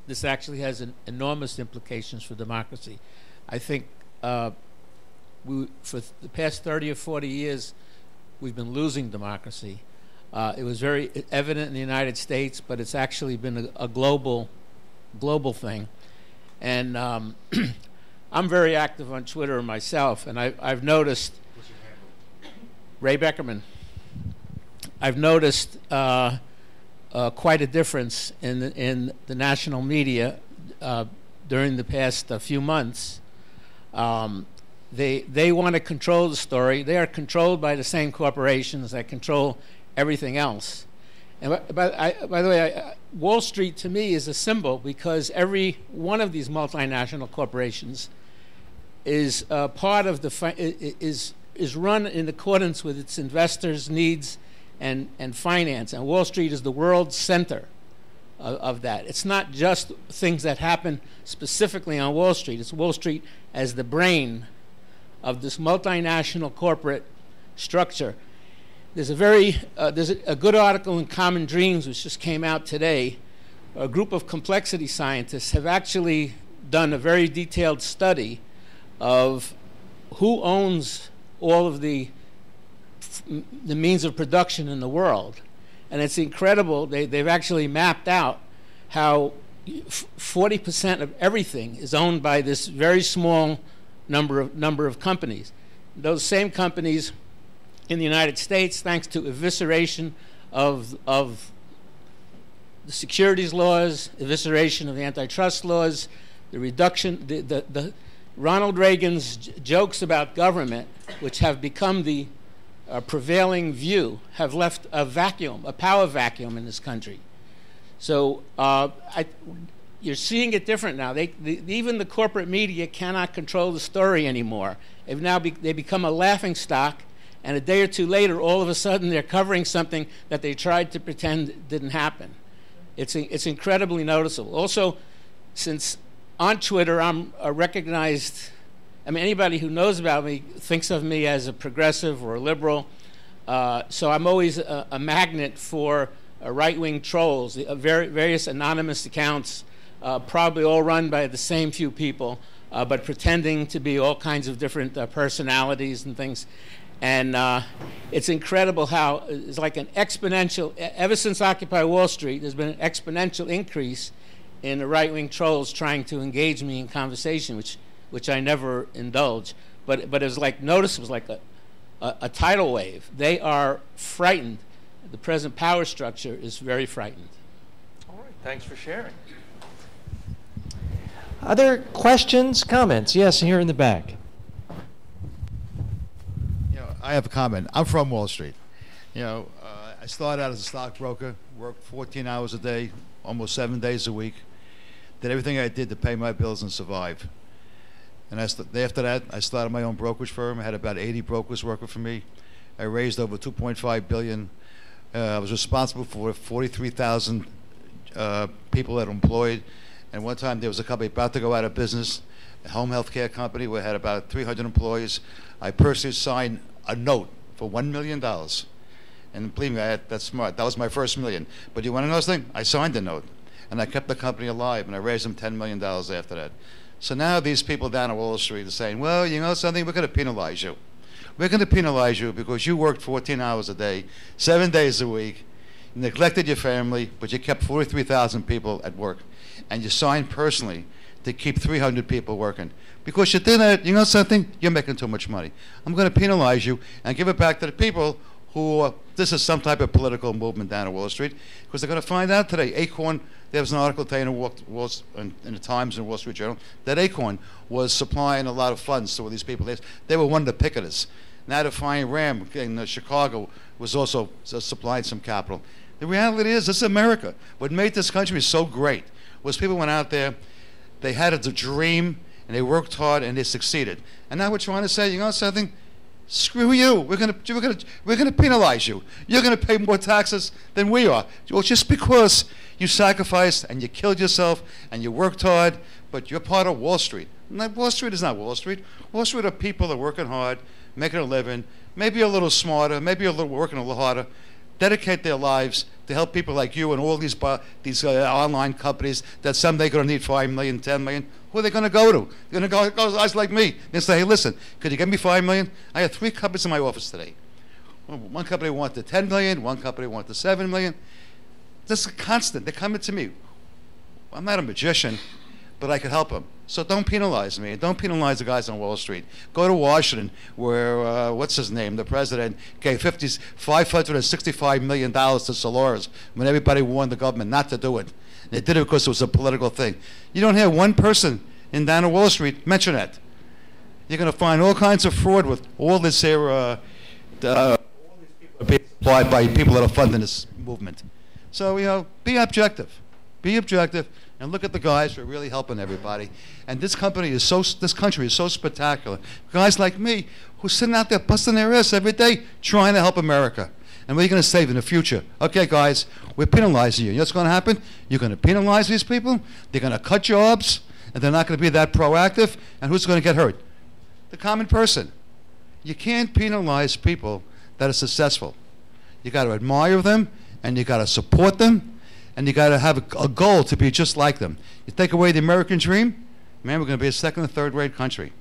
Speaker 10: this actually has enormous implications for democracy. I think for the past 30 or 40 years, we've been losing democracy. It was very evident in the United States, but it's actually been a global thing. And I'm very active on Twitter myself, and I've noticed. What's your handle? Ray Beckerman. I've noticed quite a difference in the national media during the past few months. They want to control the story. They are controlled by the same corporations that control everything else. And by the way, Wall Street to me is a symbol because every one of these multinational corporations is part of is run in accordance with its investors' needs and finance. And Wall Street is the world center of that. It's not just things that happen specifically on Wall Street. It's Wall Street as the brain of this multinational corporate structure. There's a good article in Common Dreams, which just came out today. A group of complexity scientists have actually done a very detailed study of who owns all of the means of production in the world. And it's incredible. They've actually mapped out how 40% of everything is owned by this very small number of companies. Those same companies in the United States, thanks to evisceration of the securities laws, evisceration of the antitrust laws, the reduction, the Ronald Reagan's jokes about government, which have become the prevailing view, have left a vacuum, a power vacuum in this country. So you're seeing it different now. Even the corporate media cannot control the story anymore. They become a laughing stock, and a day or two later, all of a sudden, they're covering something that they tried to pretend didn't happen. It's incredibly noticeable. Also, since on Twitter I'm a recognized I mean, anybody who knows about me thinks of me as a progressive or a liberal. So I'm always a magnet for right-wing trolls, various anonymous accounts, probably all run by the same few people, but pretending to be all kinds of different personalities and things. And it's incredible how it's like an exponential, ever since Occupy Wall Street, there's been an exponential increase in the right-wing trolls trying to engage me in conversation, which I never indulge. But it was like, notice it was like a tidal wave. They are frightened. The present power structure is very frightened.
Speaker 7: All right, thanks for sharing.
Speaker 1: Other questions, comments? Yes, here in the back.
Speaker 11: I have a comment. I'm from Wall Street. I started out as a stockbroker, worked 14 hours a day, almost 7 days a week, did everything I did to pay my bills and survive. And after that, I started my own brokerage firm. I had about 80 brokers working for me. I raised over $2.5 billion. I was responsible for 43,000 people that were employed. And one time there was a company about to go out of business, a home health care company. We had about 300 employees. I personally signed a note for $1 million. And believe me, that's smart. That was my first million. But you want to know something? I signed the note. And I kept the company alive, and I raised them $10 million after that. So now these people down on Wall Street are saying, well, you know something? We're going to penalize you. We're going to penalize you because you worked 14 hours a day, 7 days a week, you neglected your family, but you kept 43,000 people at work. And you signed personally to keep 300 people working. Because you did that, you know something? You're making too much money. I'm going to penalize you and give it back to the people who, this is some type of political movement down at Wall Street, because they're going to find out today. Acorn, there was an article today in the Times and Wall Street Journal that Acorn was supplying a lot of funds to all these people. They were one of the picketers. Now to find Ram in Chicago was also supplying some capital. The reality is, this is America. What made this country so great was people went out there, they had a dream, and they worked hard, and they succeeded. And now we're trying to say, you know something? Screw you. We're gonna penalize you. You're gonna pay more taxes than we are. Well, just because you sacrificed and you killed yourself and you worked hard, but you're part of Wall Street. Wall Street is not Wall Street. Wall Street are people that are working hard, making a living, maybe a little smarter, maybe working a little harder, dedicate their lives to help people like you and all these online companies that someday going to need 5 million, 10 million. Who are they going to go to? They're going to go to guys like me and say, hey, listen, could you get me 5 million? I have 3 companies in my office today. One company wanted 10 million, one company wanted 7 million. This is constant. They're coming to me. I'm not a magician, but I could help them. So don't penalize me. Don't penalize the guys on Wall Street. Go to Washington, where, what's his name, the president gave $565 million to Solaris when everybody warned the government not to do it. They did it because it was a political thing. You don't hear one person down on Wall Street mention that. You're going to find all kinds of fraud with all this here, all these people are being applied by people that are funding this movement. So, you know, be objective. Be objective and look at the guys who are really helping everybody. And this country is so spectacular. Guys like me who are sitting out there busting their ass every day trying to help America. And what are you going to save in the future? Okay, guys, we're penalizing you. You know what's going to happen? You're going to penalize these people. They're going to cut jobs, and they're not going to be that proactive. And who's going to get hurt? The common person. You can't penalize people that are successful. You got to admire them, and you got to support them, and you got to have a goal to be just like them. You take away the American dream, man, we're going to be a second or third rate country.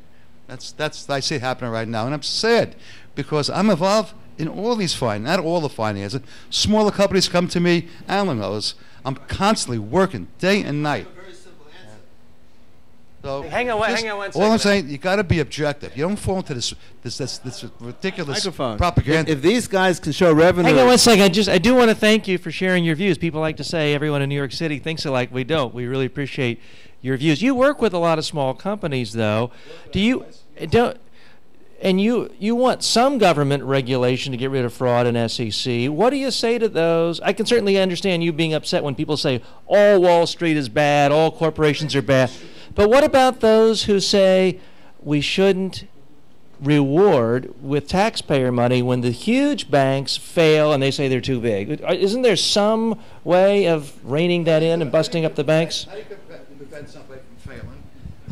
Speaker 11: That's I see it happening right now, and I'm sad because I'm involved in all these not all the finances. Smaller companies come to me, Alan knows. I'm constantly working day and night. So
Speaker 7: hang on one second.
Speaker 11: All I'm saying, you got to be objective. You don't fall into this ridiculous propaganda.
Speaker 3: If these guys can show revenue.
Speaker 1: Hang on one second. I do want to thank you for sharing your views. People like to say everyone in New York City thinks alike. We don't. We really appreciate your views. You work with a lot of small companies, though. And you want some government regulation to get rid of fraud and SEC. What do you say to those? I can certainly understand you being upset when people say all Wall Street is bad, all corporations are bad. But what about those who say we shouldn't reward with taxpayer money when the huge banks fail and they say they're too big? Isn't there some way of reining that in and busting up the banks?
Speaker 11: How do you prevent somebody from failing?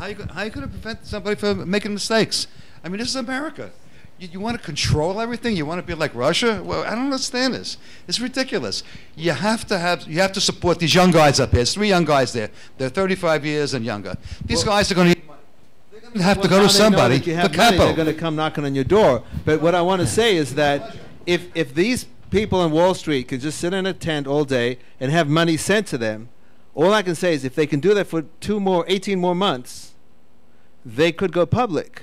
Speaker 11: How you going to prevent somebody from making mistakes? I mean, this is America. You want to control everything? You want to be like Russia? Well, I don't understand this. It's ridiculous. You have to support these young guys up here. There's 3 young guys there. They're 35 years and younger. These guys are going to need money. They're going to have to go to somebody for capital.
Speaker 3: They're going to come knocking on your door. But what I want to say is that if these people on Wall Street could just sit in a tent all day and have money sent to them, all I can say is if they can do that for 18 more months, they could go public.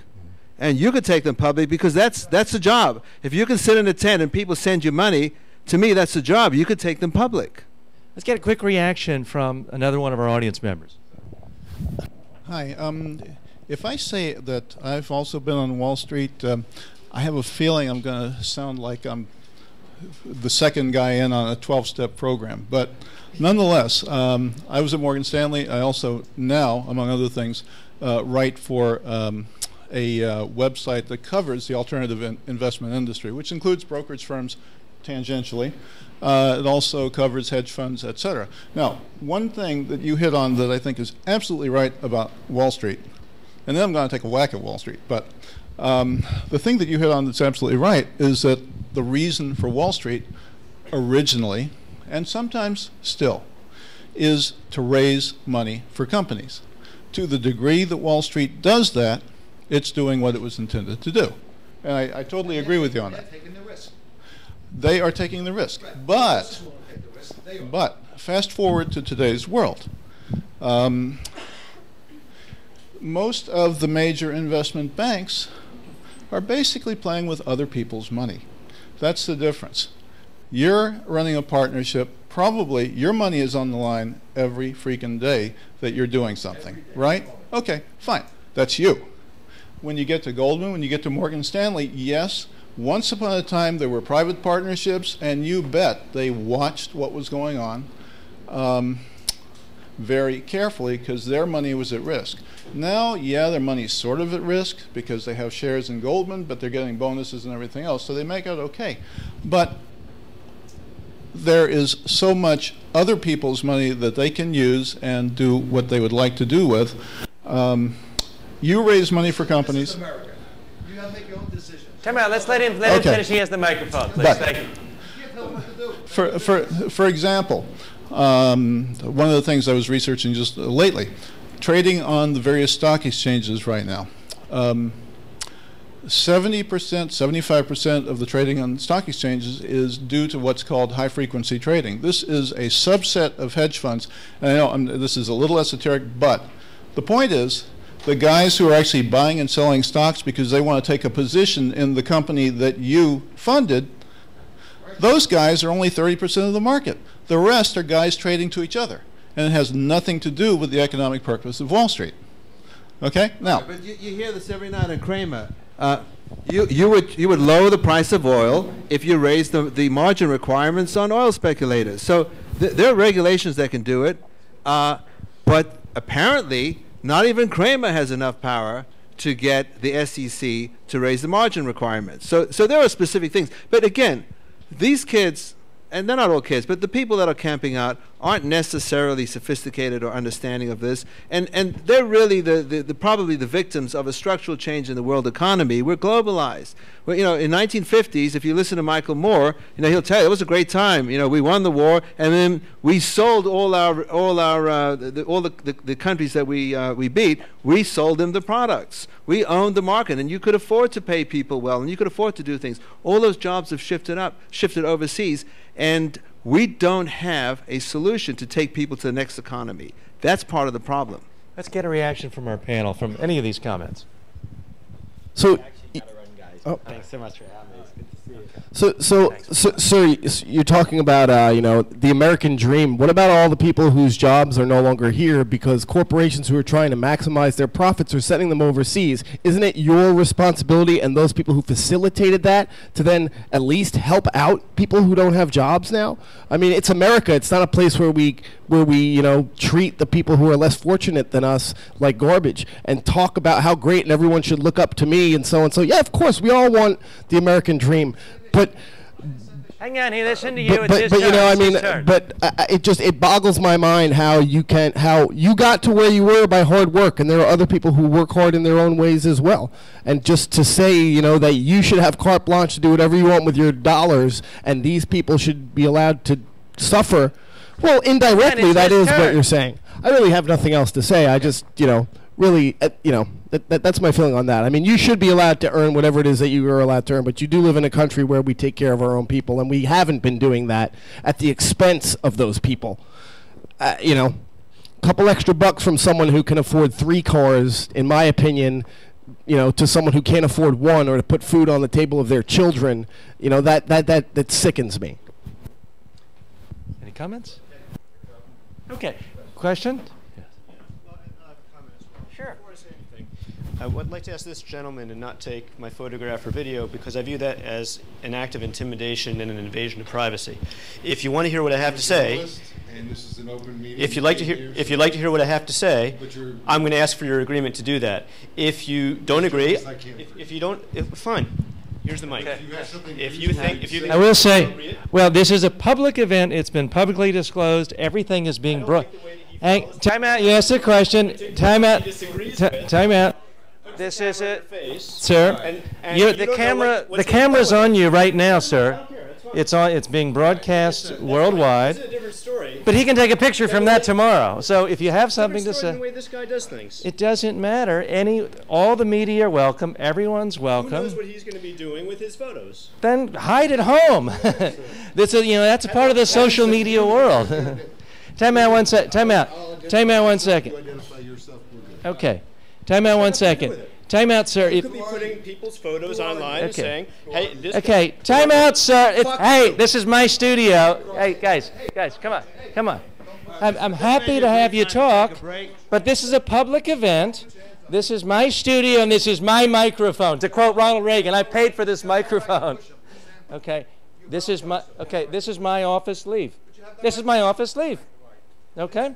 Speaker 3: And you could take them public because that's the job. If you can sit in a tent and people send you money, to me that's the job. You could take them public.
Speaker 1: Let's get a quick reaction from another one of our audience members.
Speaker 12: Hi. If I say that I've also been on Wall Street, I have a feeling I'm going to sound like I'm the second guy in on a 12-step program. But nonetheless, I was at Morgan Stanley. I also now, among other things, write for a website that covers the alternative investment industry, which includes brokerage firms tangentially. It also covers hedge funds, et cetera. Now, one thing that you hit on that I think is absolutely right about Wall Street, and then I'm going to take a whack at Wall Street, but the thing that you hit on that's absolutely right is that the reason for Wall Street originally, and sometimes still, is to raise money for companies. To the degree that Wall Street does that, it's doing what it was intended to do. And I totally agree with you on that.
Speaker 11: They're taking the risk.
Speaker 12: They are taking the risk.
Speaker 11: Right.
Speaker 12: But fast forward to today's world. Most of the major investment banks are basically playing with other people's money. That's the difference. You're running a partnership. Probably your money is on the line every freaking day that you're doing something, right? Okay, fine. That's you. When you get to Goldman, when you get to Morgan Stanley, yes, once upon a time there were private partnerships, and you bet they watched what was going on very carefully because their money was at risk. Now, yeah, their money's sort of at risk because they have shares in Goldman, but they're getting bonuses and everything else, so they make out okay. But there is so much other people's money that they can use and do what they would like to do with. You raise money for companies.
Speaker 11: This is America. You have to make your own decisions.
Speaker 7: Come on, let him finish. He has the microphone, please. Thank you.
Speaker 11: You can't tell them what to do.
Speaker 12: For example, one of the things I was researching just lately, trading on the various stock exchanges right now. 70%, 75% of the trading on stock exchanges is due to what's called high-frequency trading. This is a subset of hedge funds. And I know this is a little esoteric, but the point is, the guys who are actually buying and selling stocks because they want to take a position in the company that you funded, those guys are only 30% of the market. The rest are guys trading to each other. And it has nothing to do with the economic purpose of Wall Street. Okay? Now.
Speaker 3: But you hear this every night in Kramer. You would lower the price of oil if you raise the margin requirements on oil speculators. So there are regulations that can do it. But apparently, not even Kramer has enough power to get the SEC to raise the margin requirements. So there are specific things. But again, these kids, and they're not all kids, but the people that are camping out aren't necessarily sophisticated or understanding of this. And they're really probably the victims of a structural change in the world economy. We're globalized. Well, in 1950s, if you listen to Michael Moore, he'll tell you it was a great time. We won the war, and then we sold all the countries that we beat. We sold them the products. We owned the market, and you could afford to pay people well, and you could afford to do things. All those jobs have shifted overseas, and we don't have a solution to take people to the next economy. That's part of the problem.
Speaker 1: Let's get a reaction from our panel from any of these comments.
Speaker 9: So,
Speaker 6: Thanks so much for having me. It's good to see you.
Speaker 9: So you're talking about the American dream. What about all the people whose jobs are no longer here because corporations who are trying to maximize their profits are sending them overseas? Isn't it your responsibility and those people who facilitated that to then at least help out people who don't have jobs now? I mean, it's America. It's not a place where we treat the people who are less fortunate than us like garbage and talk about how great and everyone should look up to me and so and so. Yeah, of course, we all want the American dream. But
Speaker 1: Hang on, he listened to you.
Speaker 9: But you know, I mean, it boggles my mind how you got to where you were by hard work, and there are other people who work hard in their own ways as well. And just to say, you know, that you should have carte blanche to do whatever you want with your dollars, and these people should be allowed to suffer. Well, indirectly, that is what you're saying. I really have nothing else to say. I just, you know, really, you know, that's my feeling on that. I mean, you should be allowed to earn whatever it is that you are allowed to earn, but you do live in a country where we take care of our own people, and we haven't been doing that at the expense of those people. You know, a couple extra bucks from someone who can afford 3 cars, in my opinion, you know, to someone who can't afford 1, or to put food on the table of their children, you know, that sickens me.
Speaker 1: Any comments? Okay. Question?
Speaker 13: Sure. I would like to ask this gentleman to not take my photograph or video, because I view that as an act of intimidation and an invasion of privacy. If you want to hear what I have to say, if you'd like to hear what I have to say, I'm going to ask for your agreement to do that. If you don't agree, fine. Here's the mic. Okay. If you think
Speaker 1: I will say, well, this is a public event. It's been publicly disclosed. Everything is being brought. Time out. You asked a question. Time out. Time out. This is it, sir. The camera's on you right now, sir. It's on. It's being broadcast worldwide.
Speaker 13: This is a different story.
Speaker 1: But he can take a picture from that tomorrow. So if you have something to say,
Speaker 13: the way this guy does things.
Speaker 1: It doesn't matter. All the media are welcome. Everyone's welcome.
Speaker 13: Who knows what he's going to be doing with his photos?
Speaker 1: Then hide at home. That's a part of the social media world. Time out 1 sec. Time out. Time out 1 second. Okay. Time out 1 second. Time out, sir.
Speaker 13: You could be putting people's photos online and saying, hey, this
Speaker 1: okay, time out, sir. Hey, this is my studio. Hey, guys, come on. I'm happy to have you talk, but this is a public event. This is my studio, and this is my microphone. To quote Ronald Reagan, I paid for this microphone. Okay, this is my office leave. This is my office leave. Okay,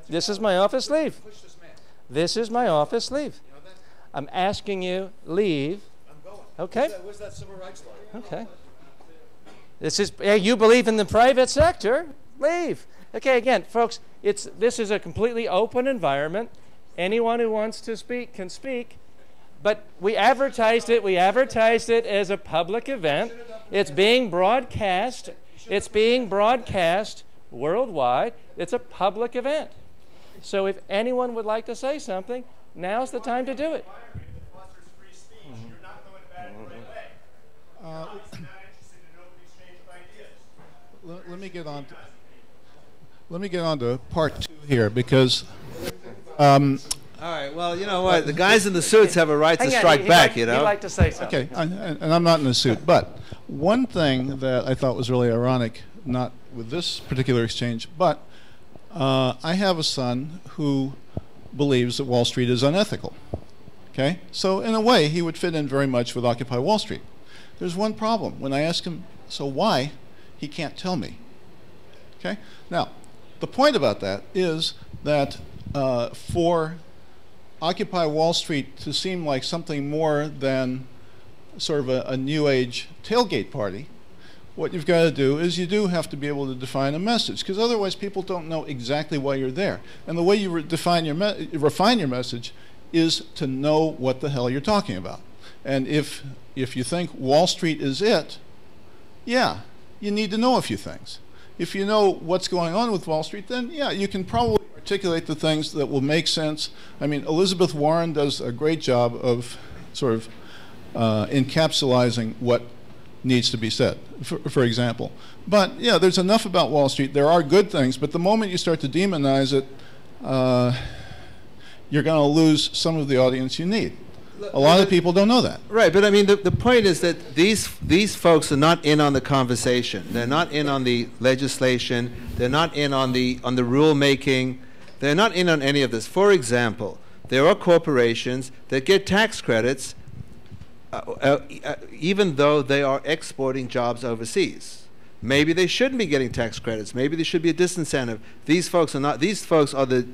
Speaker 1: this is my office leave. This is my office leave. I'm asking you, leave. Okay.
Speaker 11: Where's that civil rights law?
Speaker 1: Okay. This is, you believe in the private sector, leave. Okay, again, folks, this is a completely open environment. Anyone who wants to speak can speak. But we advertised it as a public event. It's being broadcast. It's being broadcast worldwide. It's a public event. So if anyone would like to say something, now's the time to do it.
Speaker 12: Let me get on to part 2 here, because
Speaker 3: all right, well, you know what? The guys in the suits have a right to strike back, you know?
Speaker 1: He'd like to say something.
Speaker 12: Okay, and I'm not in a suit, but one thing that I thought was really ironic, not with this particular exchange, but I have a son who believes that Wall Street is unethical. Okay? So in a way, he would fit in very much with Occupy Wall Street. There's one problem. When I ask him, so why, he can't tell me. Okay? Now, the point about that is that for Occupy Wall Street to seem like something more than sort of a new age tailgate party, what you've got to do is you do have to be able to define a message, because otherwise people don't know exactly why you're there. And the way you refine your message is to know what the hell you're talking about. And if you think Wall Street is it, yeah, you need to know a few things. If you know what's going on with Wall Street, then yeah, you can probably articulate the things that will make sense. I mean, Elizabeth Warren does a great job of sort of encapsulating what needs to be said, for example. But yeah, there's enough about Wall Street. There are good things, but the moment you start to demonize it, you're going to lose some of the audience you need. A lot of people don't know that.
Speaker 3: Right, but I mean, the point is that these folks are not in on the conversation. They're not in on the legislation. They're not in on the rule making. They're not in on any of this. For example, there are corporations that get tax credits even though they are exporting jobs overseas. Maybe they shouldn't be getting tax credits. Maybe there should be a disincentive. These folks are not. These folks are the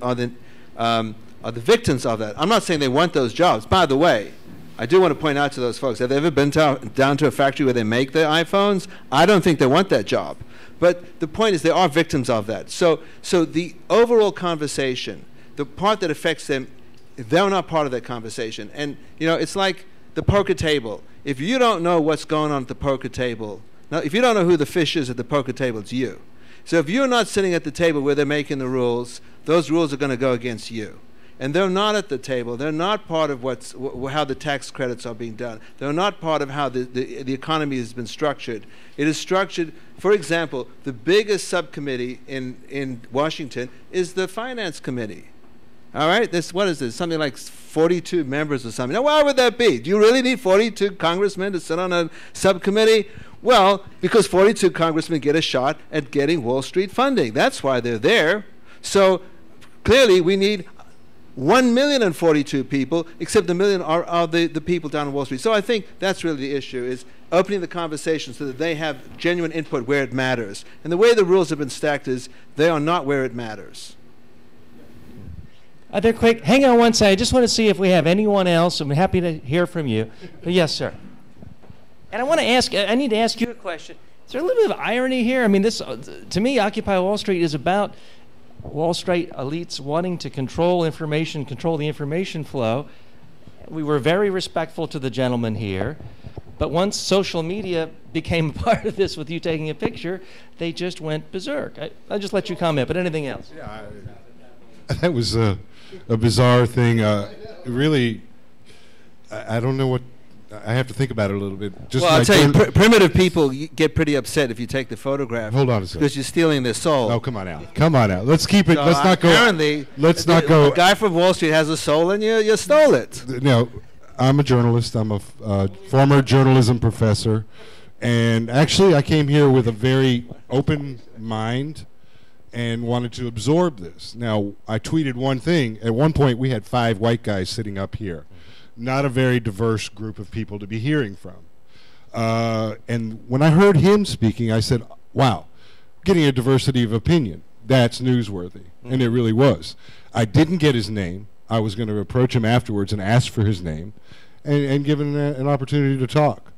Speaker 3: victims of that. I'm not saying they want those jobs. By the way, I do want to point out to those folks, have they ever been down to a factory where they make the iPhones? I don't think they want that job. But the point is they are victims of that. So the overall conversation, the part that affects them, they're not part of that conversation. And, you know, it's like the poker table. If you don't know what's going on at the poker table, now, if you don't know who the fish is at the poker table, it's you. So if you're not sitting at the table where they're making the rules, those rules are going to go against you. And they're not at the table. They're not part of how the tax credits are being done. They're not part of how the economy has been structured. It is structured, for example, the biggest subcommittee in Washington is the Finance Committee. All right? What is this? Something like 42 members or something. Now, why would that be? Do you really need 42 congressmen to sit on a subcommittee? Well, because 42 congressmen get a shot at getting Wall Street funding. That's why they're there. So clearly we need 1,042,000 people, except the million are the people down on Wall Street. So I think that's really the issue, is opening the conversation so that they have genuine input where it matters. And the way the rules have been stacked is they are not where it matters.
Speaker 1: They're quick. Hang on one second. I just want to see if we have anyone else. I'm happy to hear from you. Yes, sir. And I need to ask you a question. Is there a little bit of irony here? I mean, this, to me, Occupy Wall Street is about Wall Street elites wanting to control information, control the information flow. We were very respectful to the gentleman here, but once social media became a part of this with you taking a picture, they just went berserk. I'll just let you comment, but anything else?
Speaker 14: Yeah, that was a bizarre thing. Really, I don't know what. I have to think about it a little bit. Just
Speaker 3: well, I'll tell you, primitive people get pretty upset if you take the photograph.
Speaker 14: Hold on a second.
Speaker 3: Because you're stealing their soul.
Speaker 14: Oh, come on out. Come on out. Let's keep it.
Speaker 3: So
Speaker 14: let's not go.
Speaker 3: Apparently, a guy from Wall Street has a soul, and you stole it.
Speaker 14: No, I'm a journalist. I'm a former journalism professor, and actually, I came here with a very open mind and wanted to absorb this. Now, I tweeted one thing. At one point, we had 5 white guys sitting up here. Not a very diverse group of people to be hearing from. And when I heard him speaking, I said, wow, getting a diversity of opinion, that's newsworthy. And it really was. I didn't get his name. I was going to approach him afterwards and ask for his name and give him an opportunity to talk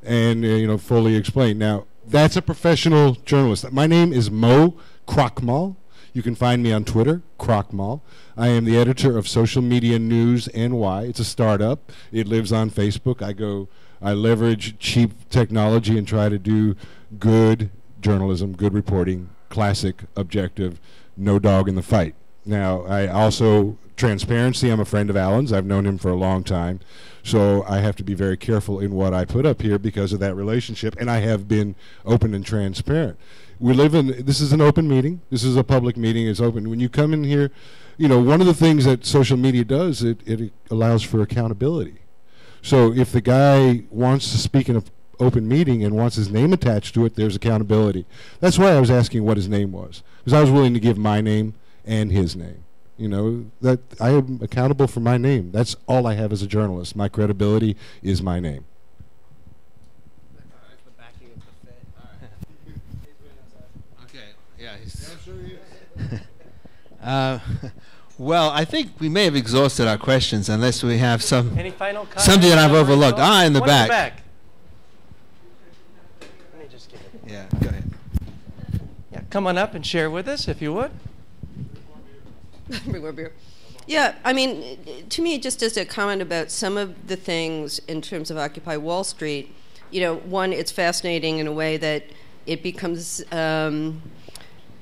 Speaker 14: and fully explain. Now, that's a professional journalist. My name is Mo Krochmal. You can find me on Twitter, Krochmal. I am the editor of Social Media News NY. It's a startup. It lives on Facebook. I leverage cheap technology and try to do good journalism, good reporting, classic, objective, no dog in the fight. Now, I also, transparency, I'm a friend of Alan's. I've known him for a long time. So I have to be very careful in what I put up here because of that relationship, and I have been open and transparent. This is an open meeting. This is a public meeting. It's open. When you come in here, one of the things that social media does, it allows for accountability. So if the guy wants to speak in an open meeting and wants his name attached to it, there's accountability. That's why I was asking what his name was, because I was willing to give my name and his name. That I am accountable for my name. That's all I have as a journalist. My credibility is my name.
Speaker 3: Well, I think we may have exhausted our questions unless we have
Speaker 1: Any final comments?
Speaker 3: something that I've overlooked. In the
Speaker 1: One
Speaker 3: back.
Speaker 1: Let me just get it.
Speaker 3: Yeah, go ahead.
Speaker 1: Yeah, come on up and share with us if you would.
Speaker 15: Bring more beer. Yeah, I mean, to me, just as a comment about some of the things in terms of Occupy Wall Street, one, it's fascinating in a way that it becomes, the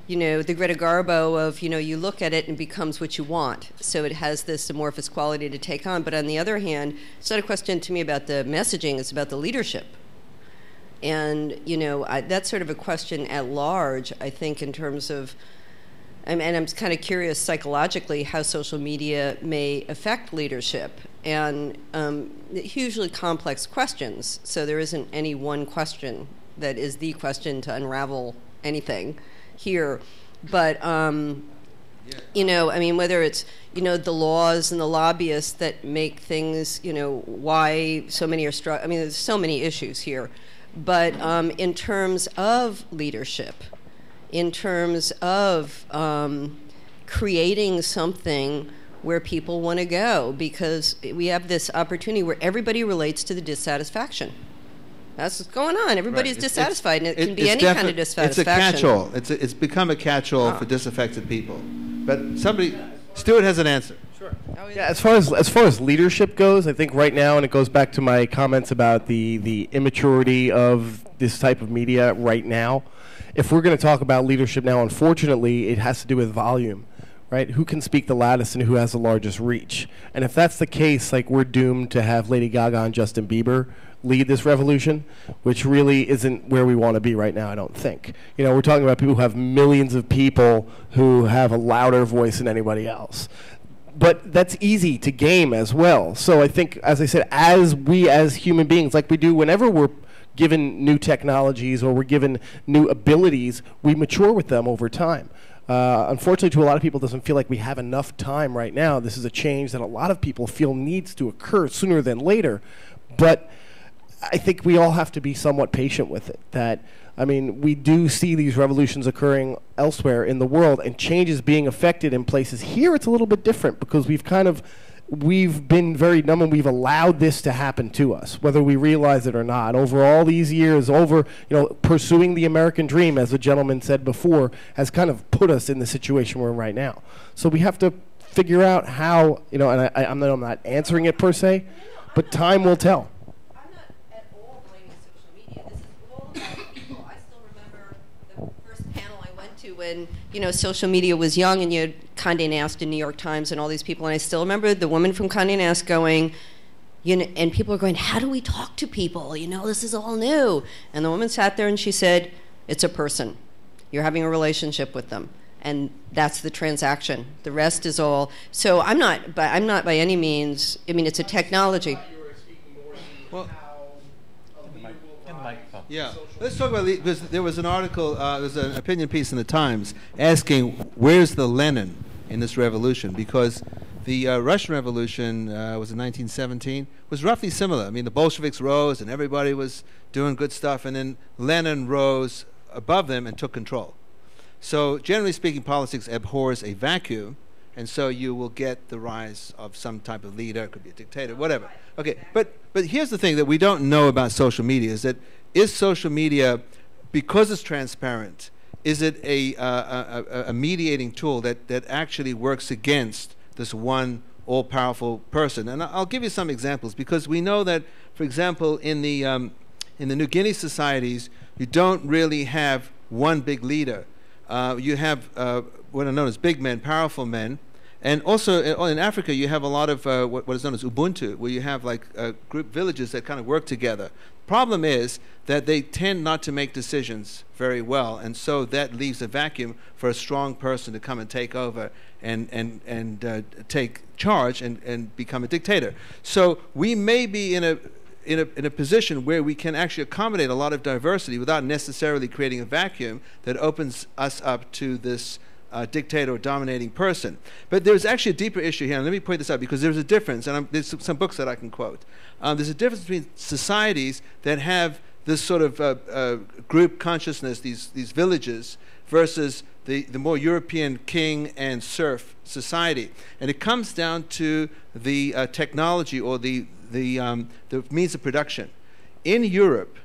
Speaker 15: Greta Garbo of, you look at it and it becomes what you want. So it has this amorphous quality to take on. But on the other hand, it's not a question to me about the messaging, it's about the leadership. And, that's sort of a question at large, I think, in terms of, and I'm kind of curious psychologically how social media may affect leadership, and hugely complex questions. So there isn't any one question that is the question to unravel anything here. But, whether it's, the laws and the lobbyists that make things, why so many are struggling. There's so many issues here. But in terms of leadership, in terms of creating something where people want to go, because we have this opportunity where everybody relates to the dissatisfaction. That's what's going on. Everybody's dissatisfied, and it can be any kind of dissatisfaction.
Speaker 3: It's a catch-all. It's become a catch-all for disaffected people. But Stuart has an answer.
Speaker 9: Sure. Yeah, as far as leadership goes, I think right now, and it goes back to my comments about the immaturity of this type of media right now. If we're going to talk about leadership now, unfortunately, it has to do with volume. Right? Who can speak the loudest and who has the largest reach? And if that's the case, like, we're doomed to have Lady Gaga and Justin Bieber lead this revolution, which really isn't where we want to be right now, I don't think. You know, we're talking about people who have millions of people who have a louder voice than anybody else. But that's easy to game as well. So I think, as I said, as human beings, like we do whenever we're given new technologies or we're given new abilities, we mature with them over time. Unfortunately, to a lot of people, it doesn't feel like we have enough time right now. This is a change that a lot of people feel needs to occur sooner than later. But I think we all have to be somewhat patient with it. I mean, we do see these revolutions occurring elsewhere in the world and changes being affected in places. Here, it's a little bit different because we've been very numb and we've allowed this to happen to us, whether we realize it or not. Over all these years, pursuing the American dream, as the gentleman said before, has kind of put us in the situation we're in right now. So we have to figure out how, and I'm not answering it per se, but time will tell.
Speaker 15: I'm not at all blaming social media. This is all about people. I still remember the first panel I went to when, social media was young, and you had Condé Nast in New York Times and all these people, and I still remember the woman from Condé Nast going, and people are going, how do we talk to people? This is all new. And the woman sat there and she said, it's a person. You're having a relationship with them. And that's the transaction. The rest is all. So I'm not by any means, it's a technology.
Speaker 3: Well, yeah, let's talk about, because there was an article, there was an opinion piece in the Times asking where's the Lenin in this revolution, because the Russian Revolution was in 1917, was roughly similar. I mean, the Bolsheviks rose and everybody was doing good stuff, and then Lenin rose above them and took control. So generally speaking, politics abhors a vacuum, and so you will get the rise of some type of leader. It could be a dictator, whatever. Okay, but here's the thing that we don't know about social media, is that is social media, because it's transparent, is it a mediating tool that actually works against this one all-powerful person? And I'll give you some examples, because we know that, for example, in the New Guinea societies, you don't really have one big leader. You have what are known as big men, powerful men. And also in Africa, you have a lot of what is known as Ubuntu, where you have like group villages that kind of work together. Problem is that they tend not to make decisions very well, and so that leaves a vacuum for a strong person to come and take over and take charge and become a dictator. So we may be in a position where we can actually accommodate a lot of diversity without necessarily creating a vacuum that opens us up to this dictator or dominating person. But there's actually a deeper issue here, and let me point this out, because there's a difference, and there's some books that I can quote. There's a difference between societies that have this sort of group consciousness, these villages, versus the more European king and serf society. And it comes down to the technology or the means of production. In Europe,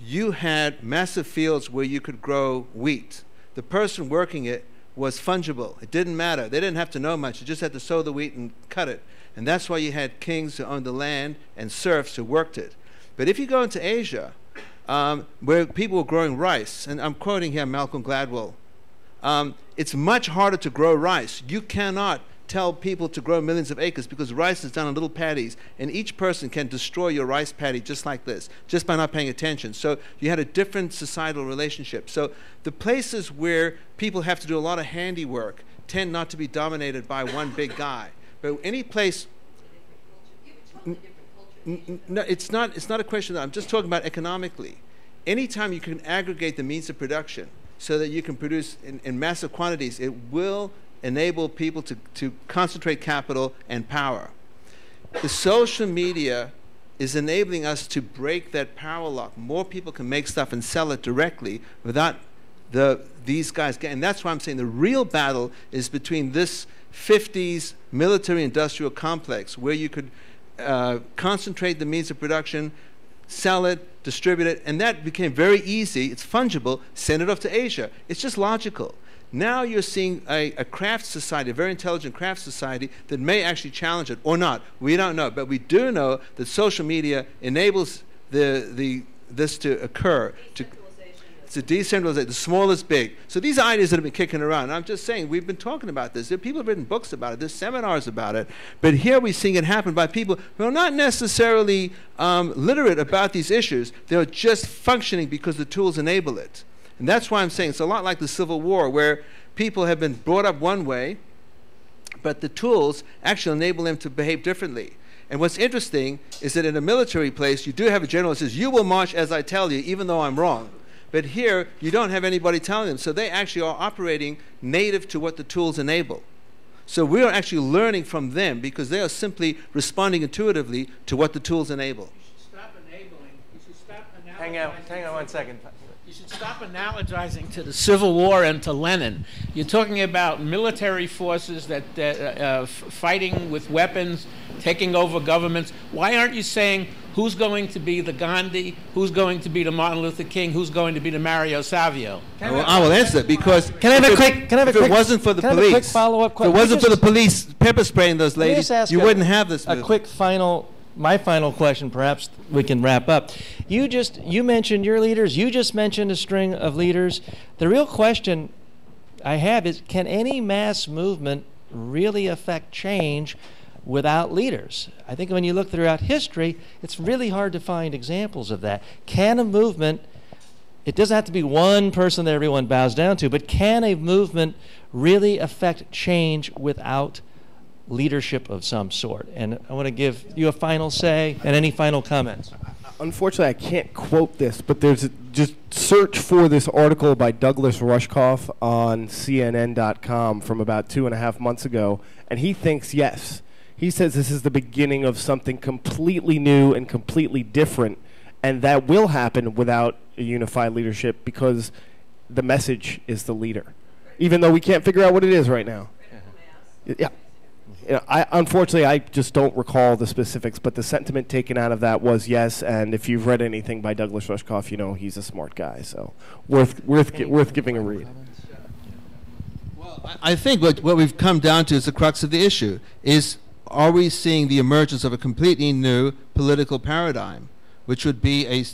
Speaker 3: you had massive fields where you could grow wheat. The person working it was fungible. It didn't matter. They didn't have to know much. They just had to sow the wheat and cut it. And that's why you had kings who owned the land and serfs who worked it. But if you go into Asia, where people were growing rice, and I'm quoting here Malcolm Gladwell, it's much harder to grow rice. You cannot tell people to grow millions of acres, because rice is done in little paddies, and each person can destroy your rice paddy just like this, just by not paying attention. So you had a different societal relationship. So the places where people have to do a lot of handiwork tend not to be dominated by one big guy. But any place, no, it's not a question. I'm just talking about economically. Anytime you can aggregate the means of production so that you can produce in massive quantities, it will enable people to concentrate capital and power. The social media is enabling us to break that power lock. More people can make stuff and sell it directly without these guys. And that's why I'm saying the real battle is between this 50s military-industrial complex where you could concentrate the means of production, sell it, distribute it, and that became very easy. It's fungible. Send it off to Asia. It's just logical. Now you're seeing a craft society, a very intelligent craft society that may actually challenge it or not. We don't know, but we do know that social media enables this to occur. It's a decentralization. The small is big. So these ideas that have been kicking around, I'm just saying, we've been talking about this. There are people who have written books about it. There's seminars about it. But here we're seeing it happen by people who are not necessarily literate about these issues. They're just functioning because the tools enable it. And that's why I'm saying it's a lot like the Civil War, where people have been brought up one way, but the tools actually enable them to behave differently. And what's interesting is that in a military place, you do have a general who says, you will march as I tell you, even though I'm wrong. But here, you don't have anybody telling them. So they actually are operating native to what the tools enable. So we are actually learning from them because they are simply responding intuitively to what the tools enable.
Speaker 10: You should stop enabling. You should stop analyzing.
Speaker 7: Hang on 1 second.
Speaker 10: You should stop analogizing to the Civil War and to Lenin. You're talking about military forces that fighting with weapons, taking over governments. Why aren't you saying who's going to be the Gandhi, who's going to be the Martin Luther King, who's going to be the Mario Savio?
Speaker 3: I will answer that because
Speaker 1: if
Speaker 3: it wasn't for the police,
Speaker 1: quick follow-up question?
Speaker 3: If it wasn't for the police pepper spraying those ladies, you wouldn't have this movement.
Speaker 1: A quick my final question, perhaps we can wrap up. You mentioned your leaders. You just mentioned a string of leaders. The real question I have is, can any mass movement really affect change without leaders? I think when you look throughout history, it's really hard to find examples of that. Can a movement, it doesn't have to be one person that everyone bows down to, but can a movement really affect change without leadership of some sort? And I want to give you a final say and any final comments.
Speaker 9: Unfortunately, I can't quote this, but just search for this article by Douglas Rushkoff on CNN.com from about 2.5 months ago, and he thinks yes. He says this is the beginning of something completely new and completely different, and that will happen without a unified leadership because the message is the leader, even though we can't figure out what it is right now. Yeah. Unfortunately, I just don't recall the specifics, but the sentiment taken out of that was yes. And if you've read anything by Douglas Rushkoff, you know he's a smart guy, so worth giving a read.
Speaker 3: Well, I think what we've come down to is the crux of the issue: is are we seeing the emergence of a completely new political paradigm, which would be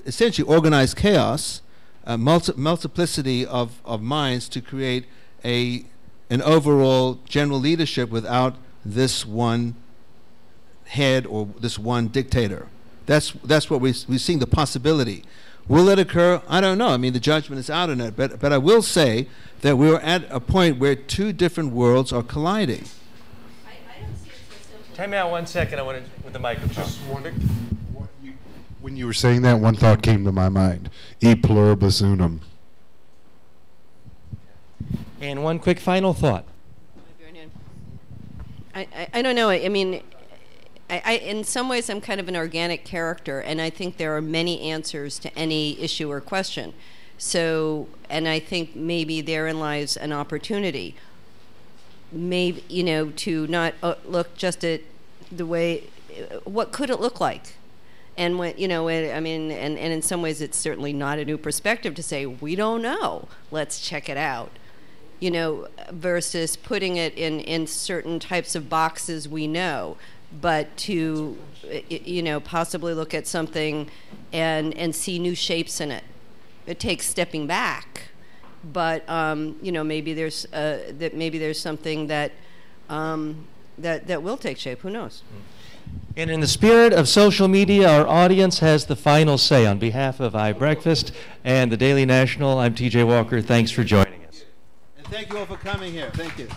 Speaker 3: essentially organized chaos, a multiplicity of minds to create an overall general leadership without this one head or this one dictator. That's what we're seeing, the possibility. Will it occur? I don't know. I mean, the judgment is out on it. But I will say that we're at a point where two different worlds are colliding.
Speaker 15: I don't see it so simple.
Speaker 1: Time out 1 second. I want to, with the microphone.
Speaker 14: Just when you were saying that, one thought came to my mind. E pluribus unum.
Speaker 1: And one quick final thought.
Speaker 15: I don't know. I mean, in some ways, I'm kind of an organic character, and I think there are many answers to any issue or question. So, and I think maybe therein lies an opportunity. Maybe, to not look just at the way, what could it look like? And when, I mean, and in some ways, it's certainly not a new perspective to say, we don't know, let's check it out. Versus putting it in certain types of boxes we know, but to, possibly look at something and see new shapes in it. It takes stepping back, but maybe there's something that that will take shape. Who knows?
Speaker 1: And in the spirit of social media, our audience has the final say. On behalf of iBreakfast and the Daily National, I'm TJ Walker. Thanks for joining us.
Speaker 3: Thank you all for coming here. Thank you.